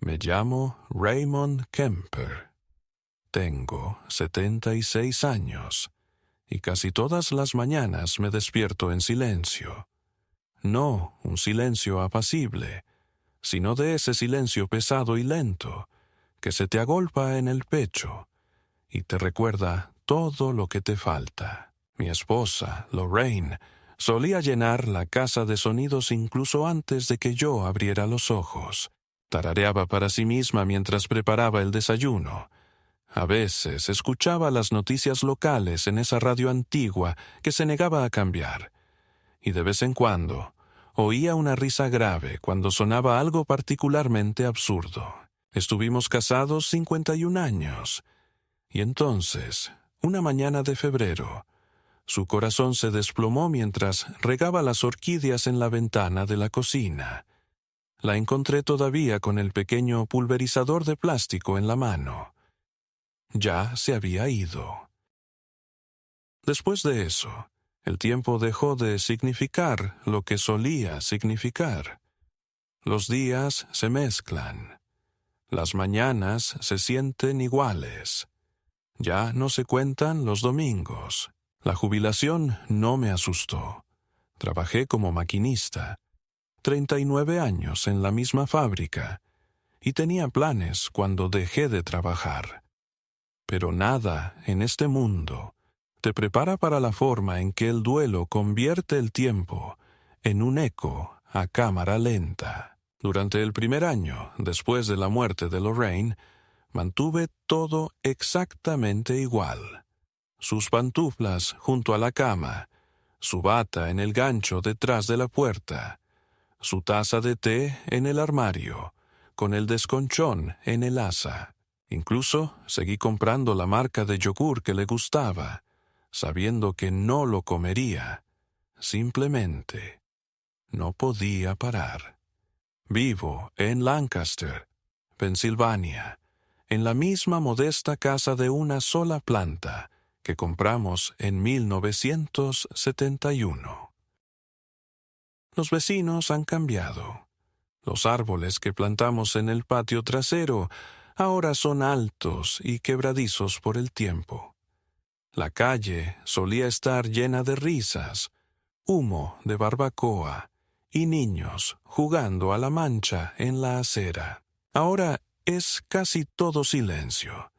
Me llamo Raymond Kemper. Tengo 76 años y casi todas las mañanas me despierto en silencio. No un silencio apacible, sino de ese silencio pesado y lento que se te agolpa en el pecho y te recuerda todo lo que te falta. Mi esposa, Lorraine, solía llenar la casa de sonidos incluso antes de que yo abriera los ojos. Tarareaba para sí misma mientras preparaba el desayuno. A veces escuchaba las noticias locales en esa radio antigua que se negaba a cambiar. Y de vez en cuando oía una risa grave cuando sonaba algo particularmente absurdo. Estuvimos casados 51 años. Y entonces, una mañana de febrero, su corazón se desplomó mientras regaba las orquídeas en la ventana de la cocina. La encontré todavía con el pequeño pulverizador de plástico en la mano. Ya se había ido. Después de eso, el tiempo dejó de significar lo que solía significar. Los días se mezclan. Las mañanas se sienten iguales. Ya no se cuentan los domingos. La jubilación no me asustó. Trabajé como maquinista. 39 años en la misma fábrica. Y tenía planes cuando dejé de trabajar. Pero nada en este mundo te prepara para la forma en que el duelo convierte el tiempo en un eco a cámara lenta. Durante el primer año, después de la muerte de Lorraine, mantuve todo exactamente igual. Sus pantuflas junto a la cama, su bata en el gancho detrás de la puerta, su taza de té en el armario, con el desconchón en el asa. Incluso seguí comprando la marca de yogur que le gustaba, sabiendo que no lo comería. Simplemente no podía parar. Vivo en Lancaster, Pensilvania, en la misma modesta casa de una sola planta que compramos en 1971. Los vecinos han cambiado. Los árboles que plantamos en el patio trasero ahora son altos y quebradizos por el tiempo. La calle solía estar llena de risas, humo de barbacoa y niños jugando a la mancha en la acera. Ahora es casi todo silencio,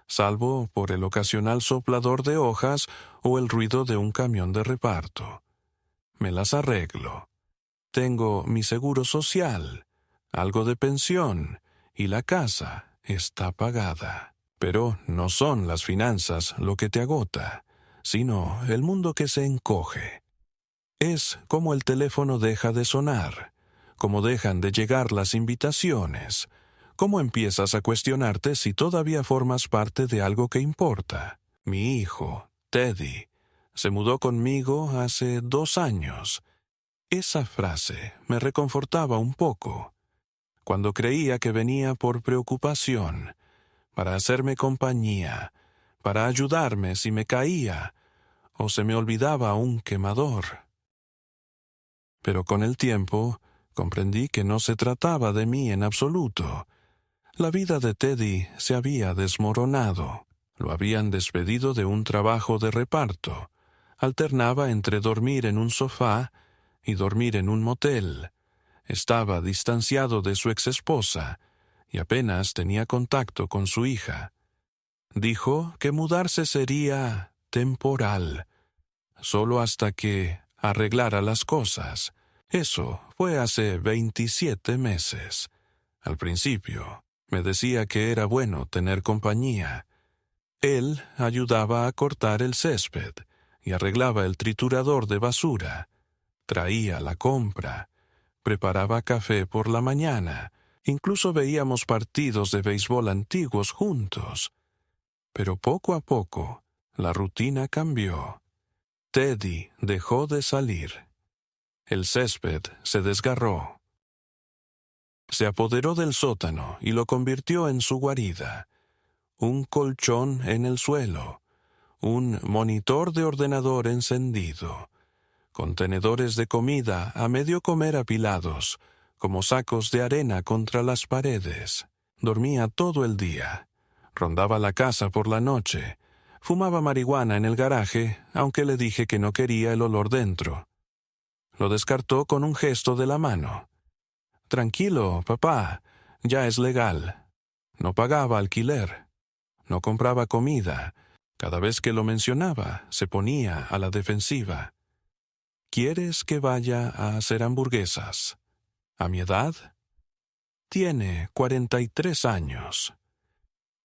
salvo por el ocasional soplador de hojas o el ruido de un camión de reparto. Me las arreglo. Tengo mi seguro social, algo de pensión y la casa está pagada. Pero no son las finanzas lo que te agota, sino el mundo que se encoge. Es como el teléfono deja de sonar, como dejan de llegar las invitaciones, cómo empiezas a cuestionarte si todavía formas parte de algo que importa. Mi hijo, Teddy, se mudó conmigo hace 2 años. Esa frase me reconfortaba un poco. Cuando creía que venía por preocupación, para hacerme compañía, para ayudarme si me caía o se me olvidaba un quemador. Pero con el tiempo comprendí que no se trataba de mí en absoluto. La vida de Teddy se había desmoronado. Lo habían despedido de un trabajo de reparto. Alternaba entre dormir en un sofá y dormir en un motel. Estaba distanciado de su exesposa y apenas tenía contacto con su hija. Dijo que mudarse sería temporal, solo hasta que arreglara las cosas. Eso fue hace 27 meses. Al principio, me decía que era bueno tener compañía. Él ayudaba a cortar el césped y arreglaba el triturador de basura. Traía la compra, preparaba café por la mañana, incluso veíamos partidos de béisbol antiguos juntos. Pero poco a poco, la rutina cambió. Teddy dejó de salir. El césped se desgarró. Se apoderó del sótano y lo convirtió en su guarida. Un colchón en el suelo, un monitor de ordenador encendido, contenedores de comida a medio comer apilados, como sacos de arena contra las paredes. Dormía todo el día. Rondaba la casa por la noche. Fumaba marihuana en el garaje, aunque le dije que no quería el olor dentro. Lo descartó con un gesto de la mano. Tranquilo, papá, ya es legal. No pagaba alquiler. No compraba comida. Cada vez que lo mencionaba, se ponía a la defensiva. ¿Quieres que vaya a hacer hamburguesas? ¿A mi edad? Tiene 43 años.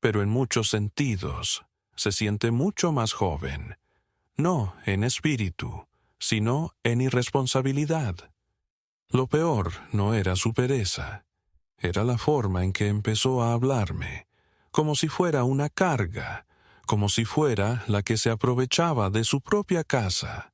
Pero en muchos sentidos se siente mucho más joven. No en espíritu, sino en irresponsabilidad. Lo peor no era su pereza. Era la forma en que empezó a hablarme, como si fuera una carga, como si fuera la que se aprovechaba de su propia casa.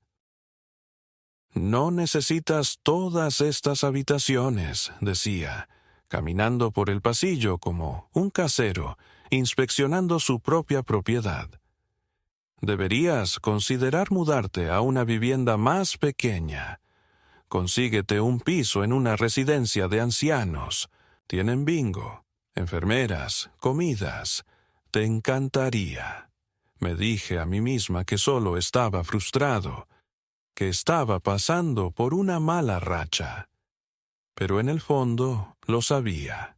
No necesitas todas estas habitaciones, decía, caminando por el pasillo como un casero, inspeccionando su propia propiedad. Deberías considerar mudarte a una vivienda más pequeña. Consíguete un piso en una residencia de ancianos. Tienen bingo, enfermeras, comidas. Te encantaría. Me dije a mí misma que solo estaba frustrado, que estaba pasando por una mala racha. Pero en el fondo lo sabía.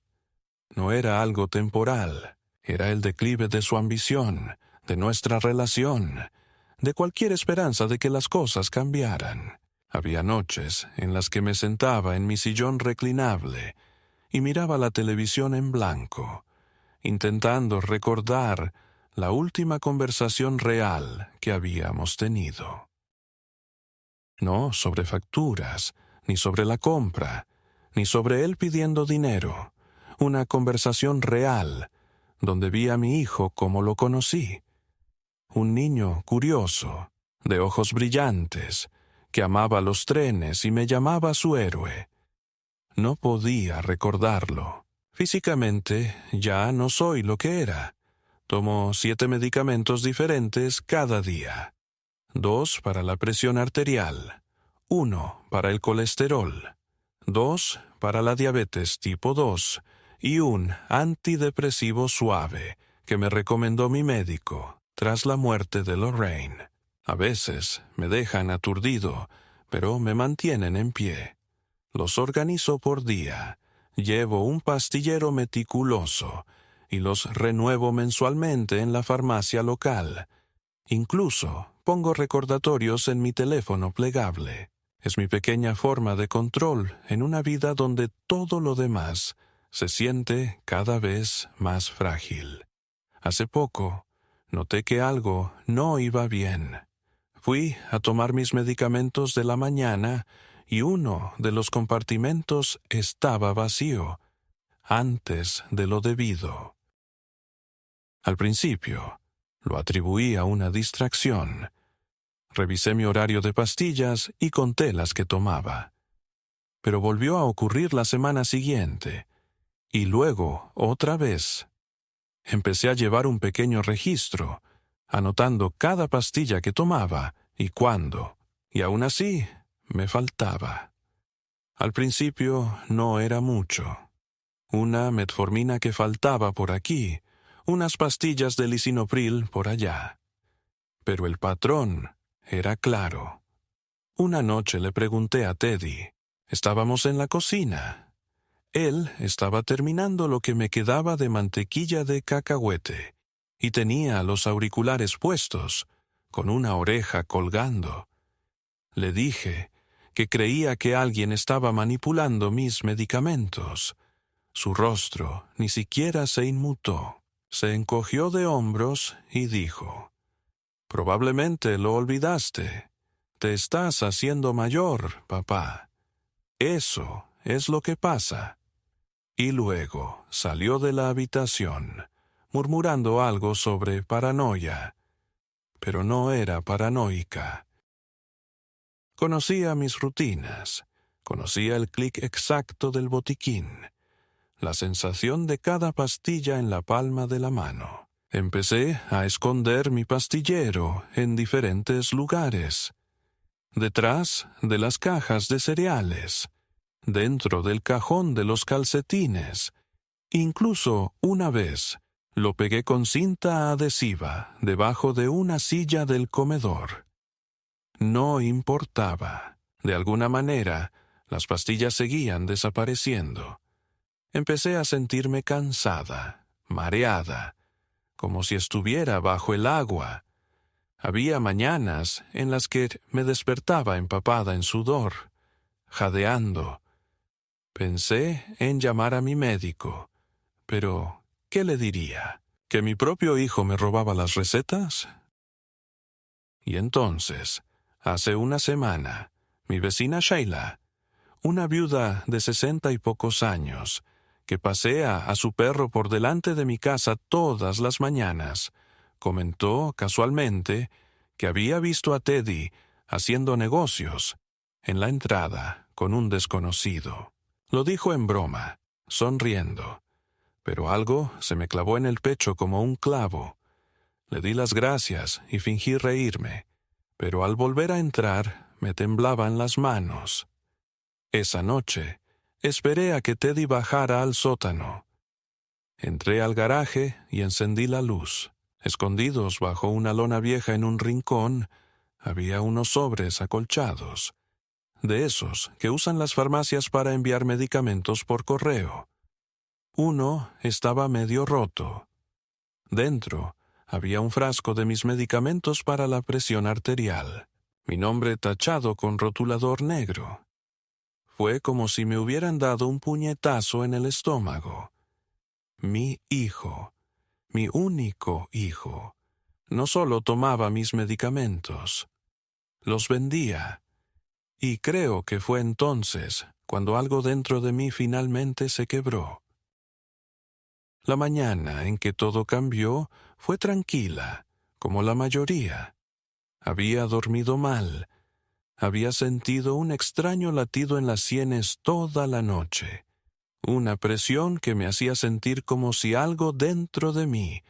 No era algo temporal, era el declive de su ambición, de nuestra relación, de cualquier esperanza de que las cosas cambiaran. Había noches en las que me sentaba en mi sillón reclinable y miraba la televisión en blanco, intentando recordar la última conversación real que habíamos tenido. No sobre facturas, ni sobre la compra, ni sobre él pidiendo dinero. Una conversación real, donde vi a mi hijo como lo conocí. Un niño curioso, de ojos brillantes, que amaba los trenes y me llamaba su héroe. No podía recordarlo. Físicamente ya no soy lo que era. Tomo 7 medicamentos diferentes cada día. 2 para la presión arterial, 1 para el colesterol, 2 para la diabetes tipo 2 y un antidepresivo suave que me recomendó mi médico tras la muerte de Lorraine. A veces me dejan aturdido, pero me mantienen en pie. Los organizo por día. Llevo un pastillero meticuloso y los renuevo mensualmente en la farmacia local. Incluso pongo recordatorios en mi teléfono plegable. Es mi pequeña forma de control en una vida donde todo lo demás se siente cada vez más frágil. Hace poco noté que algo no iba bien. Fui a tomar mis medicamentos de la mañana y uno de los compartimentos estaba vacío, antes de lo debido. Al principio, lo atribuí a una distracción. Revisé mi horario de pastillas y conté las que tomaba. Pero volvió a ocurrir la semana siguiente, y luego otra vez. Empecé a llevar un pequeño registro, anotando cada pastilla que tomaba y cuándo, y aún así me faltaba. Al principio no era mucho. Una metformina que faltaba por aquí, unas pastillas de lisinopril por allá. Pero el patrón era claro. Una noche le pregunté a Teddy. Estábamos en la cocina. Él estaba terminando lo que me quedaba de mantequilla de cacahuete y tenía los auriculares puestos, con una oreja colgando. Le dije que creía que alguien estaba manipulando mis medicamentos. Su rostro ni siquiera se inmutó. Se encogió de hombros y dijo: «Probablemente lo olvidaste. Te estás haciendo mayor, papá. Eso es lo que pasa». Y luego salió de la habitación, murmurando algo sobre paranoia. Pero no era paranoica. Conocía mis rutinas, conocía el clic exacto del botiquín, la sensación de cada pastilla en la palma de la mano. Empecé a esconder mi pastillero en diferentes lugares. Detrás de las cajas de cereales, dentro del cajón de los calcetines, Incluso una vez lo pegué con cinta adhesiva debajo de una silla del comedor. No importaba. De alguna manera, las pastillas seguían desapareciendo. Empecé a sentirme cansada, mareada, como si estuviera bajo el agua. Había mañanas en las que me despertaba empapada en sudor, jadeando. Pensé en llamar a mi médico, pero ¿qué le diría? ¿Que mi propio hijo me robaba las recetas? Y entonces, hace una semana, mi vecina Sheila, una viuda de 60 y pocos años, que pasea a su perro por delante de mi casa todas las mañanas, comentó casualmente que había visto a Teddy haciendo negocios en la entrada con un desconocido. Lo dijo en broma, sonriendo, pero algo se me clavó en el pecho como un clavo. Le di las gracias y fingí reírme, pero al volver a entrar me temblaban las manos. Esa noche, esperé a que Teddy bajara al sótano. Entré al garaje y encendí la luz. Escondidos bajo una lona vieja en un rincón, había unos sobres acolchados, de esos que usan las farmacias para enviar medicamentos por correo. Uno estaba medio roto. Dentro había un frasco de mis medicamentos para la presión arterial, mi nombre tachado con rotulador negro. Fue como si me hubieran dado un puñetazo en el estómago. Mi hijo, mi único hijo, no solo tomaba mis medicamentos, los vendía. Y creo que fue entonces cuando algo dentro de mí finalmente se quebró. La mañana en que todo cambió fue tranquila, como la mayoría. Había dormido mal. Había sentido un extraño latido en las sienes toda la noche. Una presión que me hacía sentir como si algo dentro de mí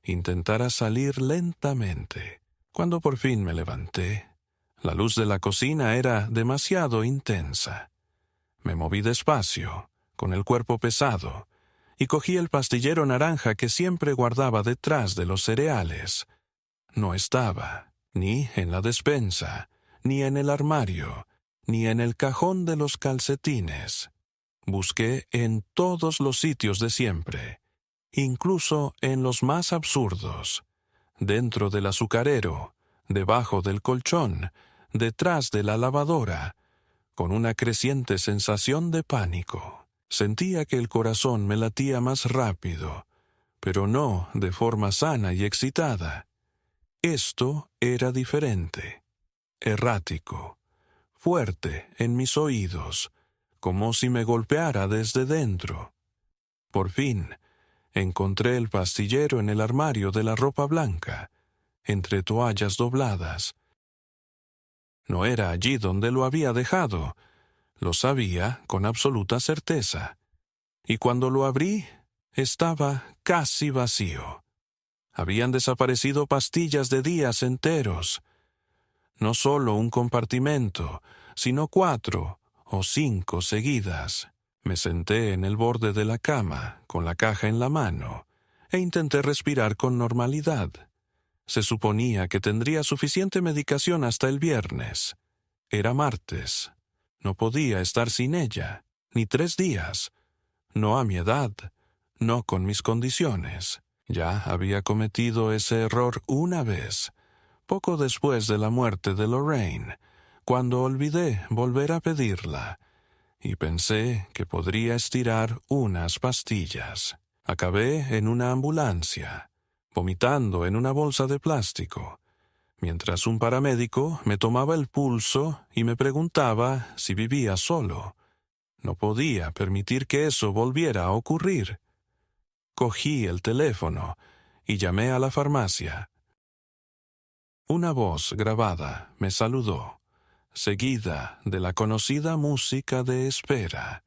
intentara salir lentamente. Cuando por fin me levanté, la luz de la cocina era demasiado intensa. Me moví despacio, con el cuerpo pesado, y cogí el pastillero naranja que siempre guardaba detrás de los cereales. No estaba, ni en la despensa, ni en el armario, ni en el cajón de los calcetines. Busqué en todos los sitios de siempre, incluso en los más absurdos, dentro del azucarero, debajo del colchón, detrás de la lavadora, con una creciente sensación de pánico. Sentía que el corazón me latía más rápido, pero no de forma sana y excitada. Esto era diferente, errático, fuerte en mis oídos, como si me golpeara desde dentro. Por fin, encontré el pastillero en el armario de la ropa blanca, entre toallas dobladas. No era allí donde lo había dejado, lo sabía con absoluta certeza. Y cuando lo abrí, estaba casi vacío. Habían desaparecido pastillas de días enteros. No solo un compartimento, sino 4 o 5 seguidas. Me senté en el borde de la cama, con la caja en la mano, e intenté respirar con normalidad. Se suponía que tendría suficiente medicación hasta el viernes. Era martes. No podía estar sin ella, ni 3 días. No a mi edad, no con mis condiciones. Ya había cometido ese error una vez, poco después de la muerte de Lorraine, cuando olvidé volver a pedirla, y pensé que podría estirar unas pastillas. Acabé en una ambulancia, vomitando en una bolsa de plástico, mientras un paramédico me tomaba el pulso y me preguntaba si vivía solo. No podía permitir que eso volviera a ocurrir. Cogí el teléfono y llamé a la farmacia. Una voz grabada me saludó, seguida de la conocida música de espera,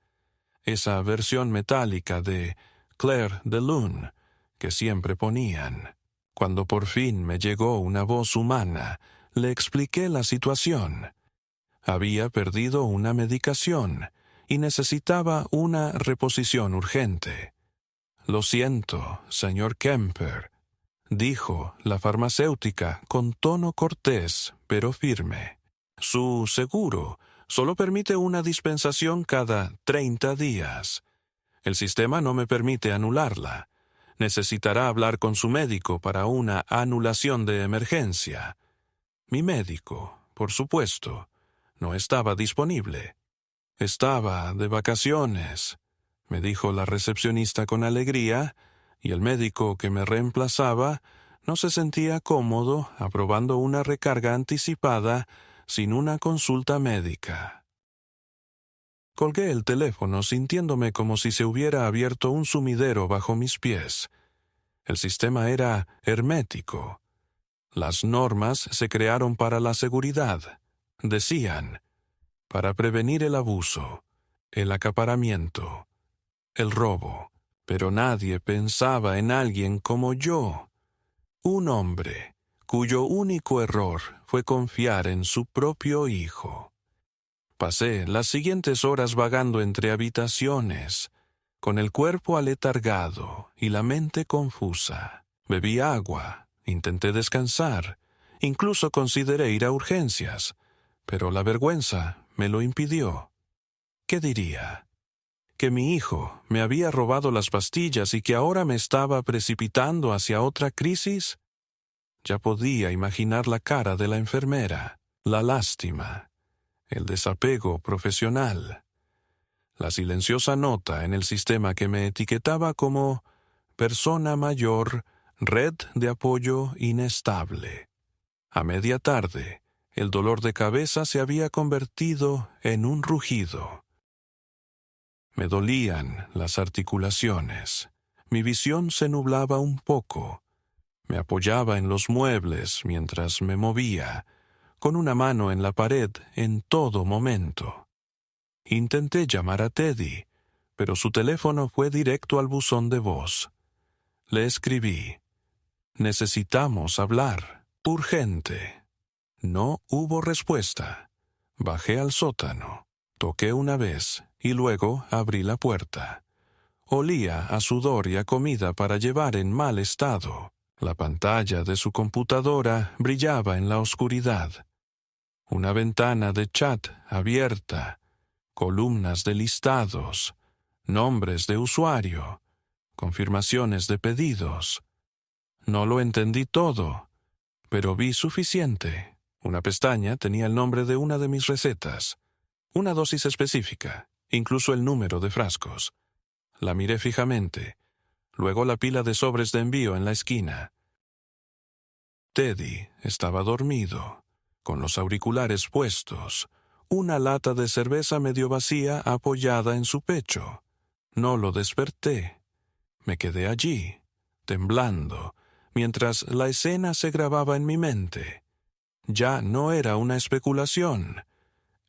esa versión metálica de Clair de Lune que siempre ponían. Cuando por fin me llegó una voz humana, le expliqué la situación. Había perdido una medicación y necesitaba una reposición urgente. Lo siento, señor Kemper, dijo la farmacéutica con tono cortés pero firme. Su seguro solo permite una dispensación cada 30 días. El sistema no me permite anularla. Necesitará hablar con su médico para una anulación de emergencia. Mi médico, por supuesto, no estaba disponible. Estaba de vacaciones, me dijo la recepcionista con alegría, y el médico que me reemplazaba no se sentía cómodo aprobando una recarga anticipada sin una consulta médica. Colgué el teléfono sintiéndome como si se hubiera abierto un sumidero bajo mis pies. El sistema era hermético. Las normas se crearon para la seguridad. Decían, para prevenir el abuso, el acaparamiento, el robo. Pero nadie pensaba en alguien como yo. Un hombre cuyo único error fue confiar en su propio hijo. Pasé las siguientes horas vagando entre habitaciones, con el cuerpo aletargado y la mente confusa. Bebí agua, intenté descansar, incluso consideré ir a urgencias, pero la vergüenza me lo impidió. ¿Qué diría? ¿Que mi hijo me había robado las pastillas y que ahora me estaba precipitando hacia otra crisis? Ya podía imaginar la cara de la enfermera, la lástima, el desapego profesional, la silenciosa nota en el sistema que me etiquetaba como persona mayor, red de apoyo inestable. A media tarde, el dolor de cabeza se había convertido en un rugido. Me dolían las articulaciones. Mi visión se nublaba un poco. Me apoyaba en los muebles mientras me movía, con una mano en la pared en todo momento. Intenté llamar a Teddy, pero su teléfono fue directo al buzón de voz. Le escribí: necesitamos hablar, urgente. No hubo respuesta. Bajé al sótano, toqué una vez y luego abrí la puerta. Olía a sudor y a comida para llevar en mal estado. La pantalla de su computadora brillaba en la oscuridad. Una ventana de chat abierta, columnas de listados, nombres de usuario, confirmaciones de pedidos. No lo entendí todo, pero vi suficiente. Una pestaña tenía el nombre de una de mis recetas, una dosis específica, incluso el número de frascos. La miré fijamente, luego la pila de sobres de envío en la esquina. Teddy estaba dormido, con los auriculares puestos, una lata de cerveza medio vacía apoyada en su pecho. No lo desperté. Me quedé allí, temblando, mientras la escena se grababa en mi mente. Ya no era una especulación,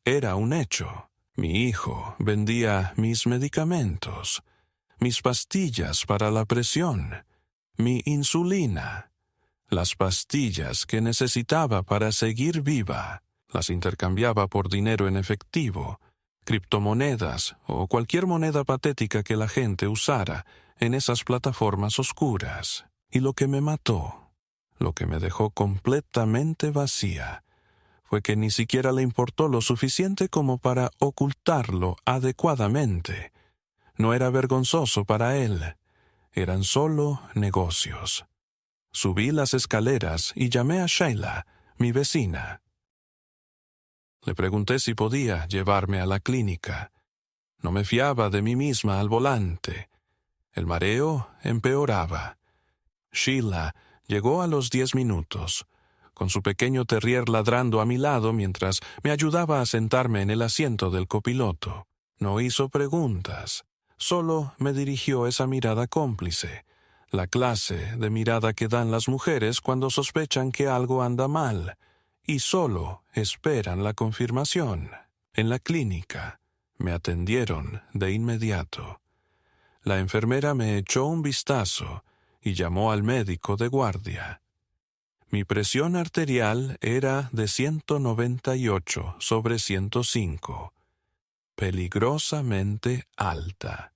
era un hecho. Mi hijo vendía mis medicamentos, mis pastillas para la presión, mi insulina, las pastillas que necesitaba para seguir viva. Las intercambiaba por dinero en efectivo, criptomonedas o cualquier moneda patética que la gente usara en esas plataformas oscuras. Y lo que me mató, lo que me dejó completamente vacía, fue que ni siquiera le importó lo suficiente como para ocultarlo adecuadamente. No era vergonzoso para él. Eran solo negocios. Subí las escaleras y llamé a Sheila, mi vecina. Le pregunté si podía llevarme a la clínica. No me fiaba de mí misma al volante. El mareo empeoraba. Sheila llegó a los 10 minutos, con su pequeño terrier ladrando a mi lado mientras me ayudaba a sentarme en el asiento del copiloto. No hizo preguntas, solo me dirigió esa mirada cómplice, la clase de mirada que dan las mujeres cuando sospechan que algo anda mal, y solo esperan la confirmación. En la clínica me atendieron de inmediato. La enfermera me echó un vistazo y llamó al médico de guardia. Mi presión arterial era de 198/105, peligrosamente alta.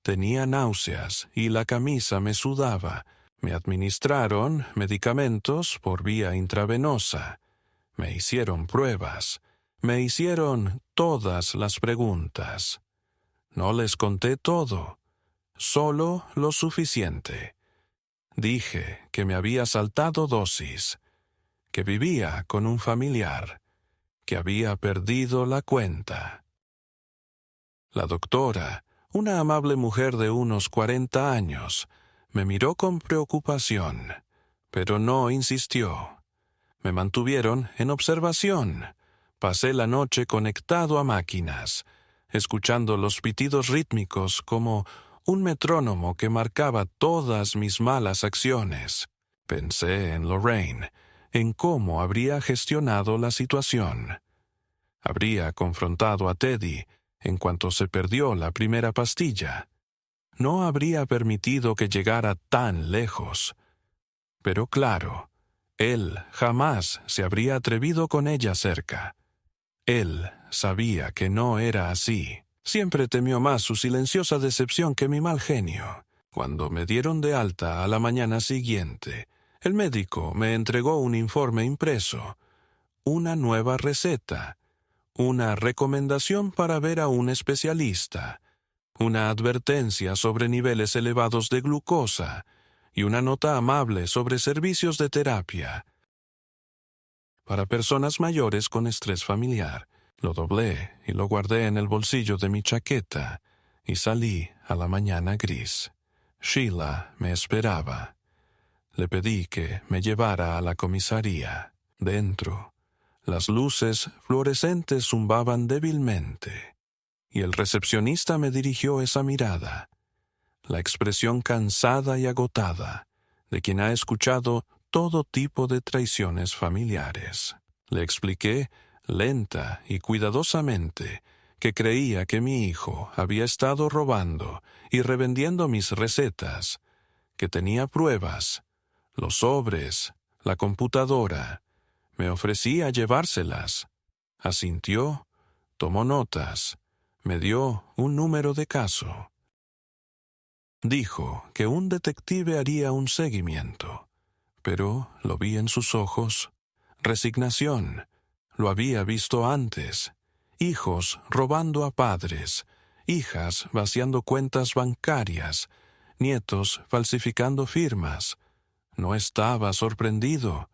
Tenía náuseas y la camisa me sudaba. Me administraron medicamentos por vía intravenosa. Me hicieron pruebas. Me hicieron todas las preguntas. No les conté todo, solo lo suficiente. Dije que me había saltado dosis, que vivía con un familiar, que había perdido la cuenta. La doctora, una amable mujer de unos 40 años, me miró con preocupación, pero no insistió. Me mantuvieron en observación. Pasé la noche conectado a máquinas, escuchando los pitidos rítmicos como un metrónomo que marcaba todas mis malas acciones. Pensé en Lorraine, en cómo habría gestionado la situación. Habría confrontado a Teddy en cuanto se perdió la primera pastilla. No habría permitido que llegara tan lejos. Pero claro, él jamás se habría atrevido con ella cerca. Él sabía que no era así. Siempre temió más su silenciosa decepción que mi mal genio. Cuando me dieron de alta a la mañana siguiente, el médico me entregó un informe impreso, una nueva receta, una recomendación para ver a un especialista, una advertencia sobre niveles elevados de glucosa y una nota amable sobre servicios de terapia para personas mayores con estrés familiar. Lo doblé y lo guardé en el bolsillo de mi chaqueta y salí a la mañana gris. Sheila me esperaba. Le pedí que me llevara a la comisaría. Dentro, las luces fluorescentes zumbaban débilmente, y el recepcionista me dirigió esa mirada, la expresión cansada y agotada de quien ha escuchado todo tipo de traiciones familiares. Le expliqué, lenta y cuidadosamente, que creía que mi hijo había estado robando y revendiendo mis recetas, que tenía pruebas, los sobres, la computadora. Me ofrecí a llevárselas. Asintió, tomó notas, me dio un número de caso. Dijo que un detective haría un seguimiento, pero lo vi en sus ojos. Resignación. Lo había visto antes. Hijos robando a padres, hijas vaciando cuentas bancarias, nietos falsificando firmas. No estaba sorprendido,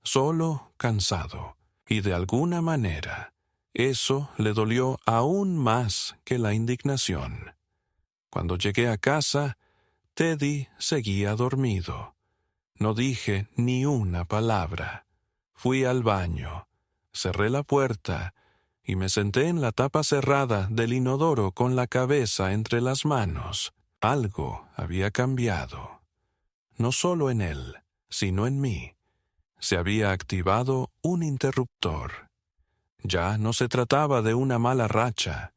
solo cansado. Y de alguna manera, eso le dolió aún más que la indignación. Cuando llegué a casa, Teddy seguía dormido. No dije ni una palabra. Fui al baño, cerré la puerta y me senté en la tapa cerrada del inodoro con la cabeza entre las manos. Algo había cambiado. No solo en él, sino en mí. Se había activado un interruptor. Ya no se trataba de una mala racha.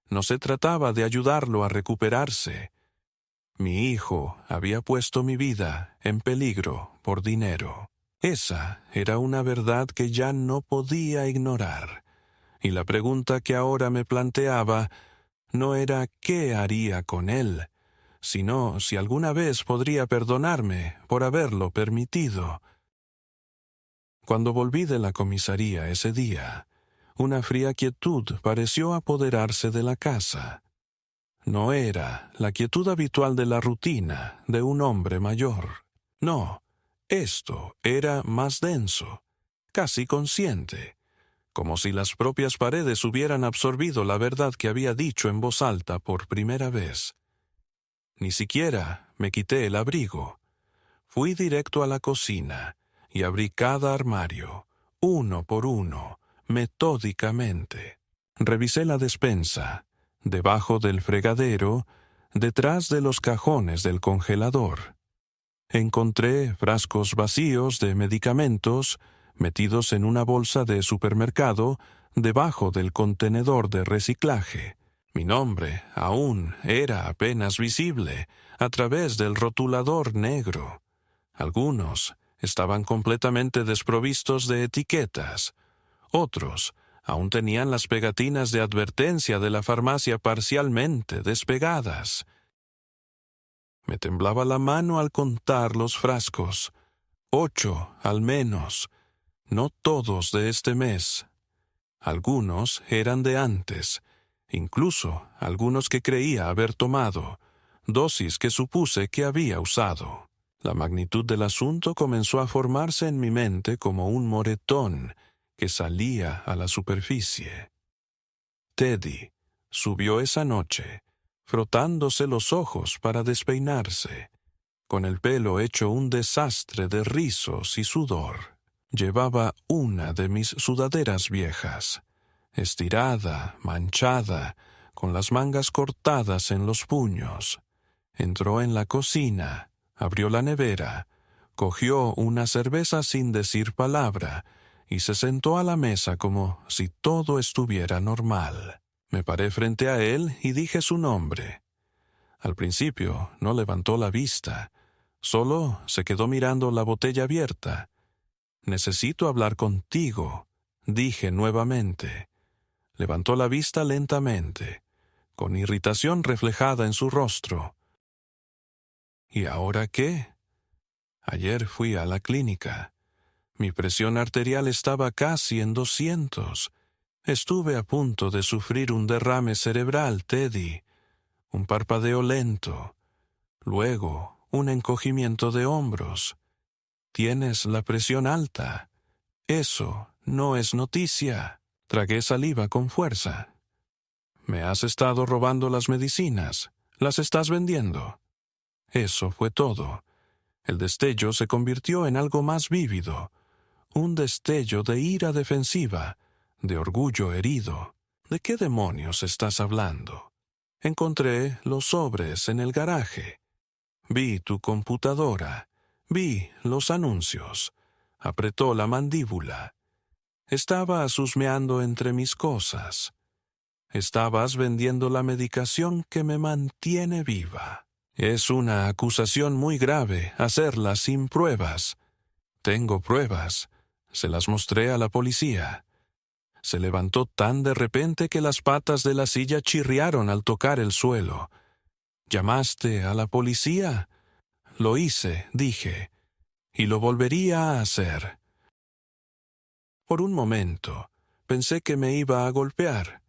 No se trataba de ayudarlo a recuperarse. Mi hijo había puesto mi vida en peligro por dinero. Esa era una verdad que ya no podía ignorar. Y la pregunta que ahora me planteaba no era qué haría con él, sino si alguna vez podría perdonarme por haberlo permitido. Cuando volví de la comisaría ese día, una fría quietud pareció apoderarse de la casa. No era la quietud habitual de la rutina de un hombre mayor. No, esto era más denso, casi consciente, como si las propias paredes hubieran absorbido la verdad que había dicho en voz alta por primera vez. Ni siquiera me quité el abrigo. Fui directo a la cocina y abrí cada armario, uno por uno, metódicamente. Revisé la despensa, debajo del fregadero, detrás de los cajones del congelador. Encontré frascos vacíos de medicamentos metidos en una bolsa de supermercado debajo del contenedor de reciclaje. Mi nombre aún era apenas visible a través del rotulador negro. Algunos estaban completamente desprovistos de etiquetas. Otros aún tenían las pegatinas de advertencia de la farmacia parcialmente despegadas. Me temblaba la mano al contar los frascos. 8, al menos. No todos de este mes. Algunos eran de antes, incluso algunos que creía haber tomado, dosis que supuse que había usado. La magnitud del asunto comenzó a formarse en mi mente como un moretón que salía a la superficie. Teddy subió esa noche, frotándose los ojos para despeinarse, con el pelo hecho un desastre de rizos y sudor. Llevaba una de mis sudaderas viejas, estirada, manchada, con las mangas cortadas en los puños. Entró en la cocina, abrió la nevera, cogió una cerveza sin decir palabra y se sentó a la mesa como si todo estuviera normal. Me paré frente a él y dije su nombre. Al principio no levantó la vista, solo se quedó mirando la botella abierta. «Necesito hablar contigo», dije nuevamente. Levantó la vista lentamente, con irritación reflejada en su rostro. ¿Y ahora qué? Ayer fui a la clínica. Mi presión arterial estaba casi en 200. Estuve a punto de sufrir un derrame cerebral, Teddy. Un parpadeo lento. Luego, un encogimiento de hombros. Tienes la presión alta. Eso no es noticia. Tragué saliva con fuerza. Me has estado robando las medicinas. ¿Las estás vendiendo? Eso fue todo. El destello se convirtió en algo más vívido. Un destello de ira defensiva, de orgullo herido. ¿De qué demonios estás hablando? Encontré los sobres en el garaje. Vi tu computadora. Vi los anuncios. Apretó la mandíbula. Estabas husmeando entre mis cosas. Estabas vendiendo la medicación que me mantiene viva. Es una acusación muy grave hacerla sin pruebas. Tengo pruebas. Se las mostré a la policía. Se levantó tan de repente que las patas de la silla chirriaron al tocar el suelo. ¿Llamaste a la policía? Lo hice, dije, y lo volvería a hacer. Por un momento, pensé que me iba a golpear.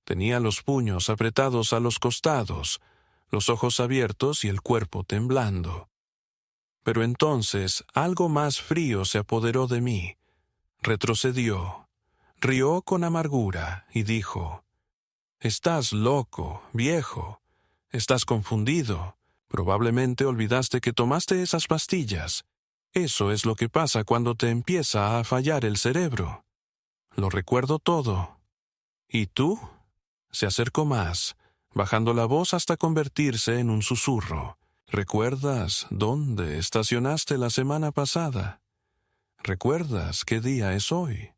Tenía los puños apretados a los costados, los ojos abiertos y el cuerpo temblando. Pero entonces algo más frío se apoderó de mí. Retrocedió, rió con amargura y dijo: «Estás loco, viejo. Estás confundido. Probablemente olvidaste que tomaste esas pastillas. Eso es lo que pasa cuando te empieza a fallar el cerebro». Lo recuerdo todo. ¿Y tú? Se acercó más, bajando la voz hasta convertirse en un susurro. ¿Recuerdas dónde estacionaste la semana pasada? ¿Recuerdas qué día es hoy?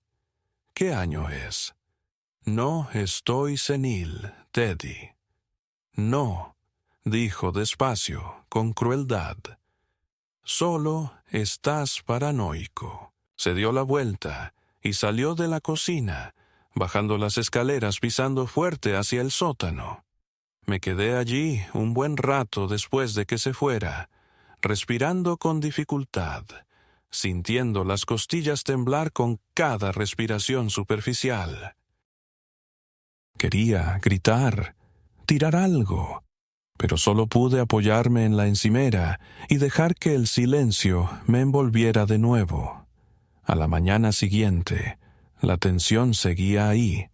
¿Qué año es? No estoy senil, Teddy. No, dijo despacio, con crueldad. Solo estás paranoico. Se dio la vuelta y salió de la cocina, bajando las escaleras pisando fuerte hacia el sótano. Me quedé allí un buen rato después de que se fuera, respirando con dificultad, sintiendo las costillas temblar con cada respiración superficial. Quería gritar, tirar algo, pero solo pude apoyarme en la encimera y dejar que el silencio me envolviera de nuevo. A la mañana siguiente, la tensión seguía ahí.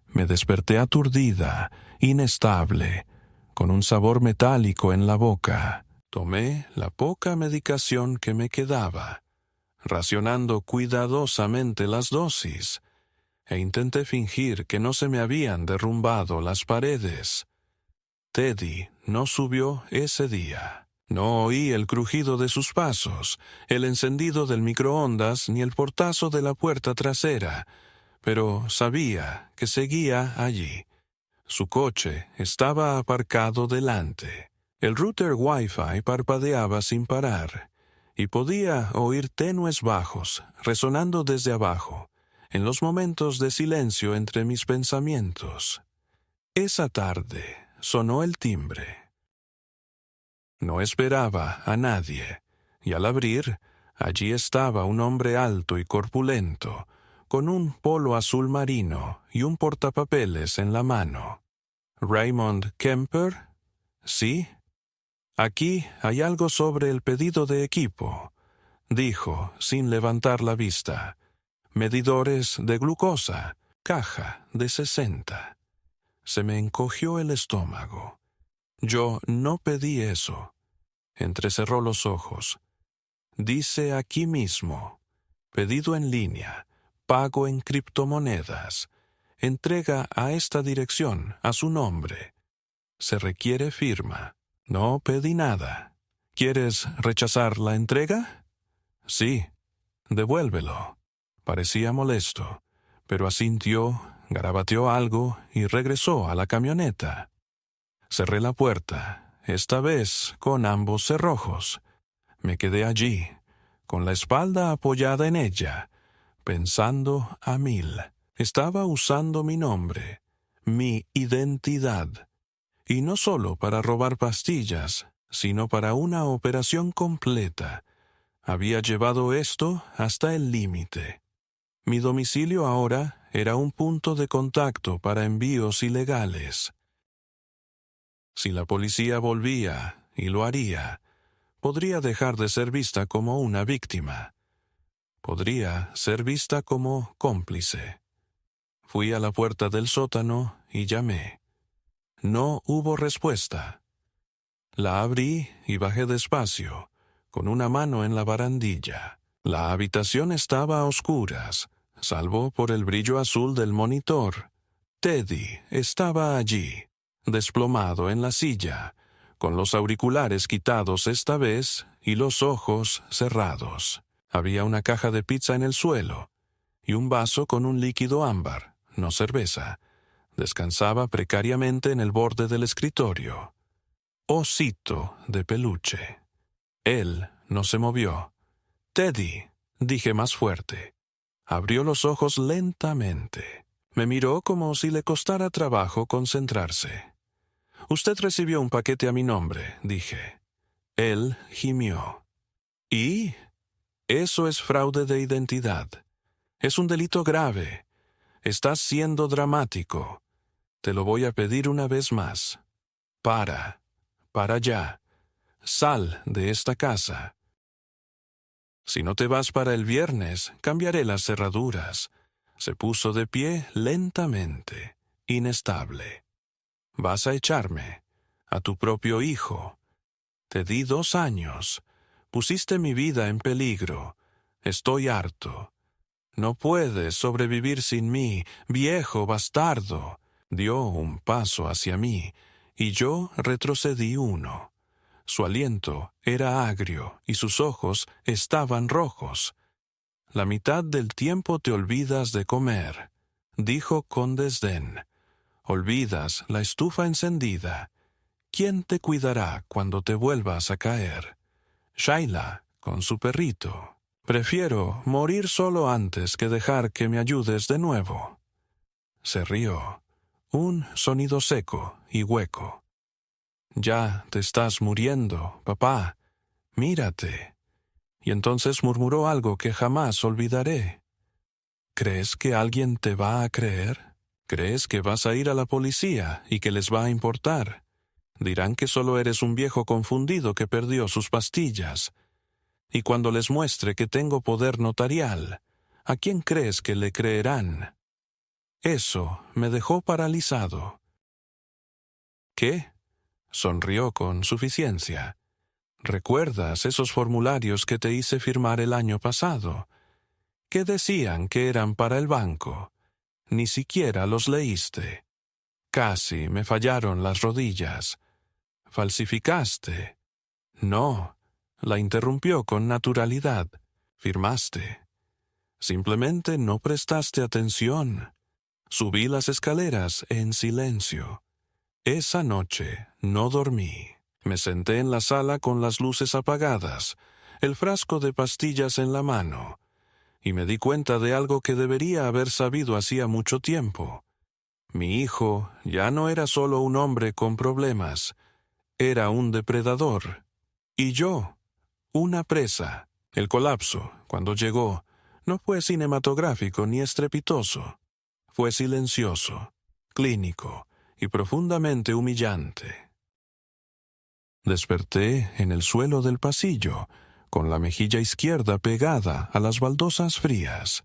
Me desperté aturdida, inestable, con un sabor metálico en la boca. Tomé la poca medicación que me quedaba, racionando cuidadosamente las dosis, e intenté fingir que no se me habían derrumbado las paredes. Teddy no subió ese día. No oí el crujido de sus pasos, el encendido del microondas ni el portazo de la puerta trasera, pero sabía que seguía allí. Su coche estaba aparcado delante. El router Wi-Fi parpadeaba sin parar, y podía oír tenues bajos resonando desde abajo, en los momentos de silencio entre mis pensamientos. Esa tarde sonó el timbre. No esperaba a nadie, y al abrir, allí estaba un hombre alto y corpulento, con un polo azul marino y un portapapeles en la mano. ¿Raymond Kemper? Sí. Aquí hay algo sobre el pedido de equipo, dijo, sin levantar la vista. Medidores de glucosa, caja de 60. Se me encogió el estómago. Yo no pedí eso. Entrecerró los ojos. Dice aquí mismo, pedido en línea, pago en criptomonedas. Entrega a esta dirección, a su nombre. Se requiere firma. No pedí nada. ¿Quieres rechazar la entrega? Sí. Devuélvelo. Parecía molesto, pero asintió, garabateó algo y regresó a la camioneta. Cerré la puerta, esta vez con ambos cerrojos. Me quedé allí, con la espalda apoyada en ella, pensando a mil. Estaba usando mi nombre, mi identidad. Y no solo para robar pastillas, sino para una operación completa. Había llevado esto hasta el límite. Mi domicilio ahora era un punto de contacto para envíos ilegales. Si la policía volvía, y lo haría, podría dejar de ser vista como una víctima. Podría ser vista como cómplice. Fui a la puerta del sótano y llamé. No hubo respuesta. La abrí y bajé despacio, con una mano en la barandilla. La habitación estaba a oscuras, salvo por el brillo azul del monitor. Teddy estaba allí, desplomado en la silla, con los auriculares quitados esta vez y los ojos cerrados. Había una caja de pizza en el suelo y un vaso con un líquido ámbar, no cerveza. Descansaba precariamente en el borde del escritorio. Osito de peluche. Él no se movió. «Teddy», dije más fuerte. Abrió los ojos lentamente. Me miró como si le costara trabajo concentrarse. «Usted recibió un paquete a mi nombre», dije. Él gimió. «¿Y? Eso es fraude de identidad. Es un delito grave. Estás siendo dramático. Te lo voy a pedir una vez más. Para ya. Sal de esta casa. Si no te vas para el viernes, cambiaré las cerraduras». Se puso de pie lentamente, inestable. «Vas a echarme, a tu propio hijo. Te di 2 años. Pusiste mi vida en peligro. Estoy harto. No puedes sobrevivir sin mí, viejo bastardo». Dio un paso hacia mí, y yo retrocedí 1. Su aliento era agrio y sus ojos estaban rojos. «La mitad del tiempo te olvidas de comer», dijo con desdén. «Olvidas la estufa encendida. ¿Quién te cuidará cuando te vuelvas a caer? Shaila, con su perrito. Prefiero morir solo antes que dejar que me ayudes de nuevo». Se rió. Un sonido seco y hueco. «Ya te estás muriendo, papá. Mírate». Y entonces murmuró algo que jamás olvidaré. «¿Crees que alguien te va a creer? ¿Crees que vas a ir a la policía y que les va a importar? Dirán que solo eres un viejo confundido que perdió sus pastillas. Y cuando les muestre que tengo poder notarial, ¿a quién crees que le creerán?» Eso me dejó paralizado. «¿Qué?», sonrió con suficiencia. «¿Recuerdas esos formularios que te hice firmar el año pasado? ¿Qué decían que eran para el banco? Ni siquiera los leíste. Casi me fallaron las rodillas. ¿Falsificaste?» «No», la interrumpió con naturalidad. «Firmaste. Simplemente no prestaste atención». Subí las escaleras en silencio. Esa noche no dormí. Me senté en la sala con las luces apagadas, el frasco de pastillas en la mano, y me di cuenta de algo que debería haber sabido hacía mucho tiempo. Mi hijo ya no era solo un hombre con problemas, era un depredador Y yo, una presa. El colapso, cuando llegó, no fue cinematográfico ni estrepitoso. Fue silencioso, clínico y profundamente humillante. Desperté en el suelo del pasillo, con la mejilla izquierda pegada a las baldosas frías,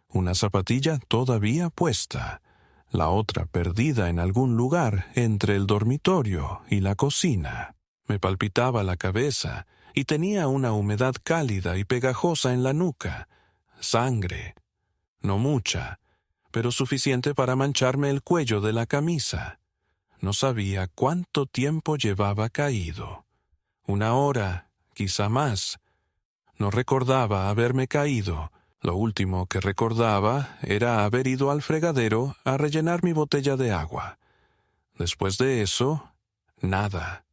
una zapatilla todavía puesta, la otra perdida en algún lugar entre el dormitorio y la cocina. Me palpitaba la cabeza y tenía una humedad cálida y pegajosa en la nuca. Sangre. No mucha, pero suficiente para mancharme el cuello de la camisa. No sabía cuánto tiempo llevaba caído. 1 hora, quizá más. No recordaba haberme caído. Lo último que recordaba era haber ido al fregadero a rellenar mi botella de agua. Después de eso, nada.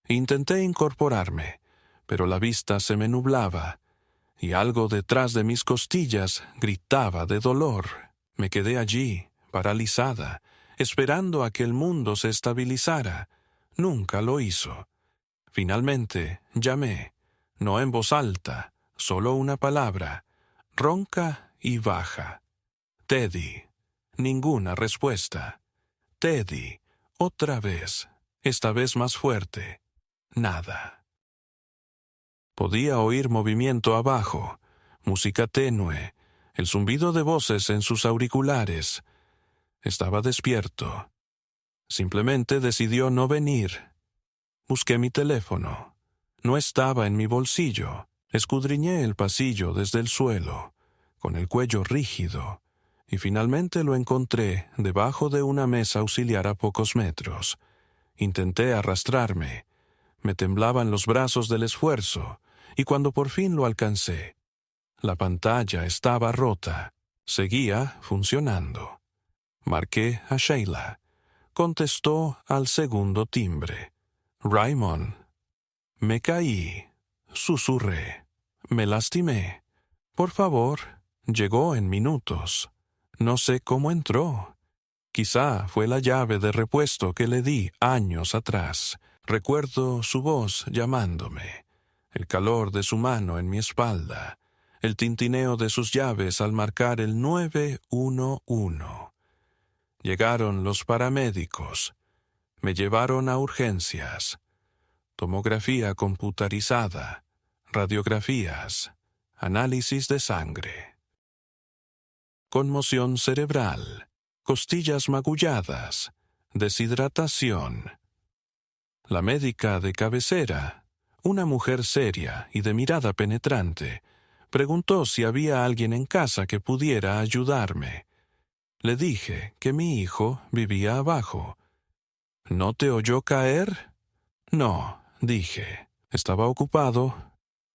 Intenté incorporarme, pero la vista se me nublaba, y algo detrás de mis costillas gritaba de dolor. Me quedé allí, paralizada, esperando a que el mundo se estabilizara. Nunca lo hizo. Finalmente, llamé, no en voz alta, solo una palabra, ronca y baja. Teddy. Ninguna respuesta. Teddy. Otra vez. Esta vez más fuerte. Nada. Podía oír movimiento abajo, música tenue, el zumbido de voces en sus auriculares. Estaba despierto. Simplemente decidió no venir. Busqué mi teléfono. No estaba en mi bolsillo. Escudriñé el pasillo desde el suelo, con el cuello rígido, y finalmente lo encontré debajo de una mesa auxiliar a pocos metros. Intenté arrastrarme. Me temblaban los brazos del esfuerzo, y cuando por fin lo alcancé, la pantalla estaba rota. Seguía funcionando. Marqué a Sheila. Contestó al segundo timbre. Raymond. Me caí. Susurré. Me lastimé. Por favor. Llegó en minutos. No sé cómo entró. Quizá fue la llave de repuesto que le di años atrás. Recuerdo su voz llamándome, el calor de su mano en mi espalda, el tintineo de sus llaves al marcar el 911. Llegaron los paramédicos. Me llevaron a urgencias. Tomografía computarizada, radiografías, análisis de sangre. Conmoción cerebral, costillas magulladas, deshidratación. La médica de cabecera, una mujer seria y de mirada penetrante, preguntó si había alguien en casa que pudiera ayudarme. Le dije que mi hijo vivía abajo. ¿No te oyó caer? No, dije. Estaba ocupado.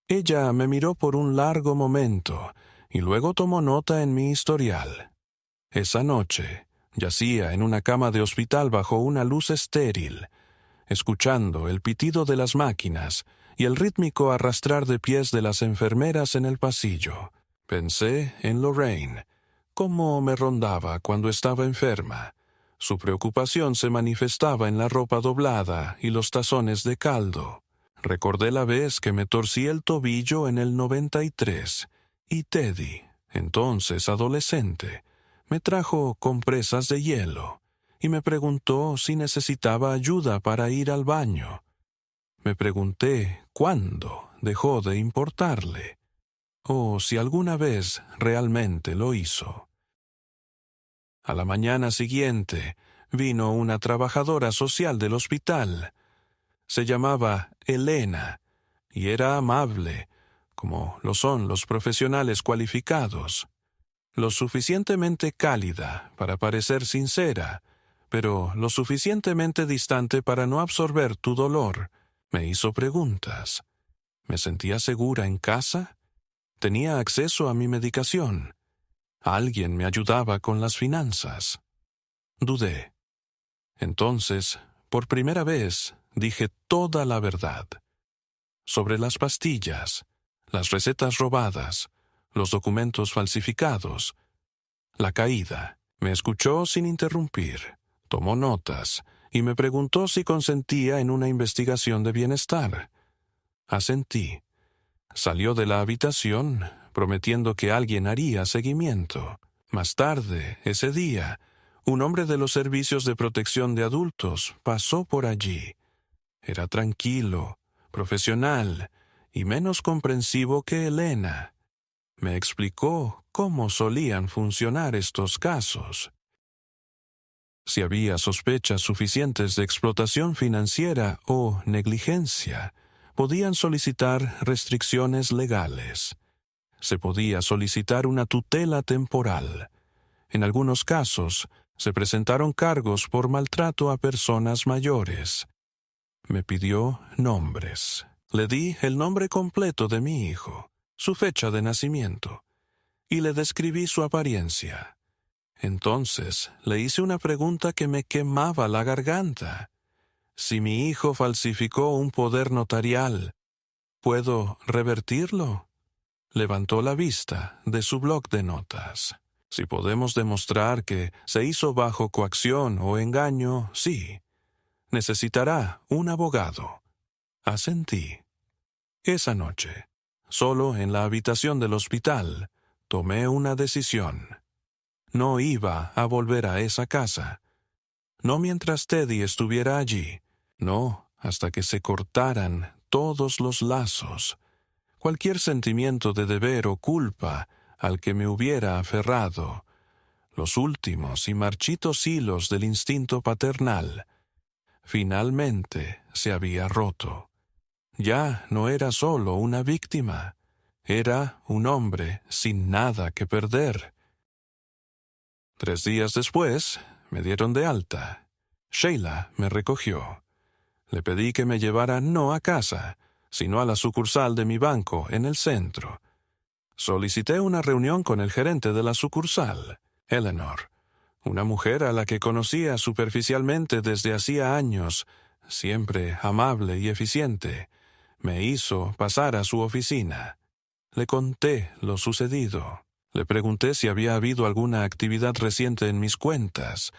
Ella me miró por un largo momento y luego tomó nota en mi historial. Esa noche, yacía en una cama de hospital bajo una luz estéril, escuchando el pitido de las máquinas y el rítmico arrastrar de pies de las enfermeras en el pasillo. Pensé en Lorraine, cómo me rondaba cuando estaba enferma. Su preocupación se manifestaba en la ropa doblada y los tazones de caldo. Recordé la vez que me torcí el tobillo en el 93, y Teddy, entonces adolescente, me trajo compresas de hielo y me preguntó si necesitaba ayuda para ir al baño. Me pregunté cuándo dejó de importarle, o si alguna vez realmente lo hizo. A la mañana siguiente vino una trabajadora social del hospital. Se llamaba Elena y era amable, como lo son los profesionales cualificados. Lo suficientemente cálida para parecer sincera, pero lo suficientemente distante para no absorber tu dolor. Me hizo preguntas. ¿Me sentía segura en casa? ¿Tenía acceso a mi medicación? ¿Alguien me ayudaba con las finanzas? Dudé. Entonces, por primera vez, dije toda la verdad. Sobre las pastillas, las recetas robadas, los documentos falsificados, la caída. Me escuchó sin interrumpir, tomó notas y me preguntó si consentía en una investigación de bienestar. Asentí. Salió de la habitación, prometiendo que alguien haría seguimiento. Más tarde, ese día, un hombre de los servicios de protección de adultos pasó por allí. Era tranquilo, profesional y menos comprensivo que Elena. Me explicó cómo solían funcionar estos casos. Si había sospechas suficientes de explotación financiera o negligencia, podían solicitar restricciones legales. Se podía solicitar una tutela temporal. En algunos casos, se presentaron cargos por maltrato a personas mayores. Me pidió nombres. Le di el nombre completo de mi hijo, su fecha de nacimiento, y le describí su apariencia. Entonces le hice una pregunta que me quemaba la garganta. Si mi hijo falsificó un poder notarial, ¿puedo revertirlo? Levantó la vista de su bloc de notas. Si podemos demostrar que se hizo bajo coacción o engaño, sí. Necesitará un abogado. Asentí. Esa noche, solo en la habitación del hospital, tomé una decisión. No iba a volver a esa casa. No mientras Teddy estuviera allí. No hasta que se cortaran todos los lazos. Cualquier sentimiento de deber o culpa al que me hubiera aferrado. Los últimos y marchitos hilos del instinto paternal. Finalmente se había roto. Ya no era solo una víctima. Era un hombre sin nada que perder. 3 días después, me dieron de alta. Sheila me recogió. Le pedí que me llevara no a casa, sino a la sucursal de mi banco en el centro. Solicité una reunión con el gerente de la sucursal, Eleanor, una mujer a la que conocía superficialmente desde hacía años, siempre amable y eficiente. Me hizo pasar a su oficina. Le conté lo sucedido. Le pregunté si había habido alguna actividad reciente en mis cuentas,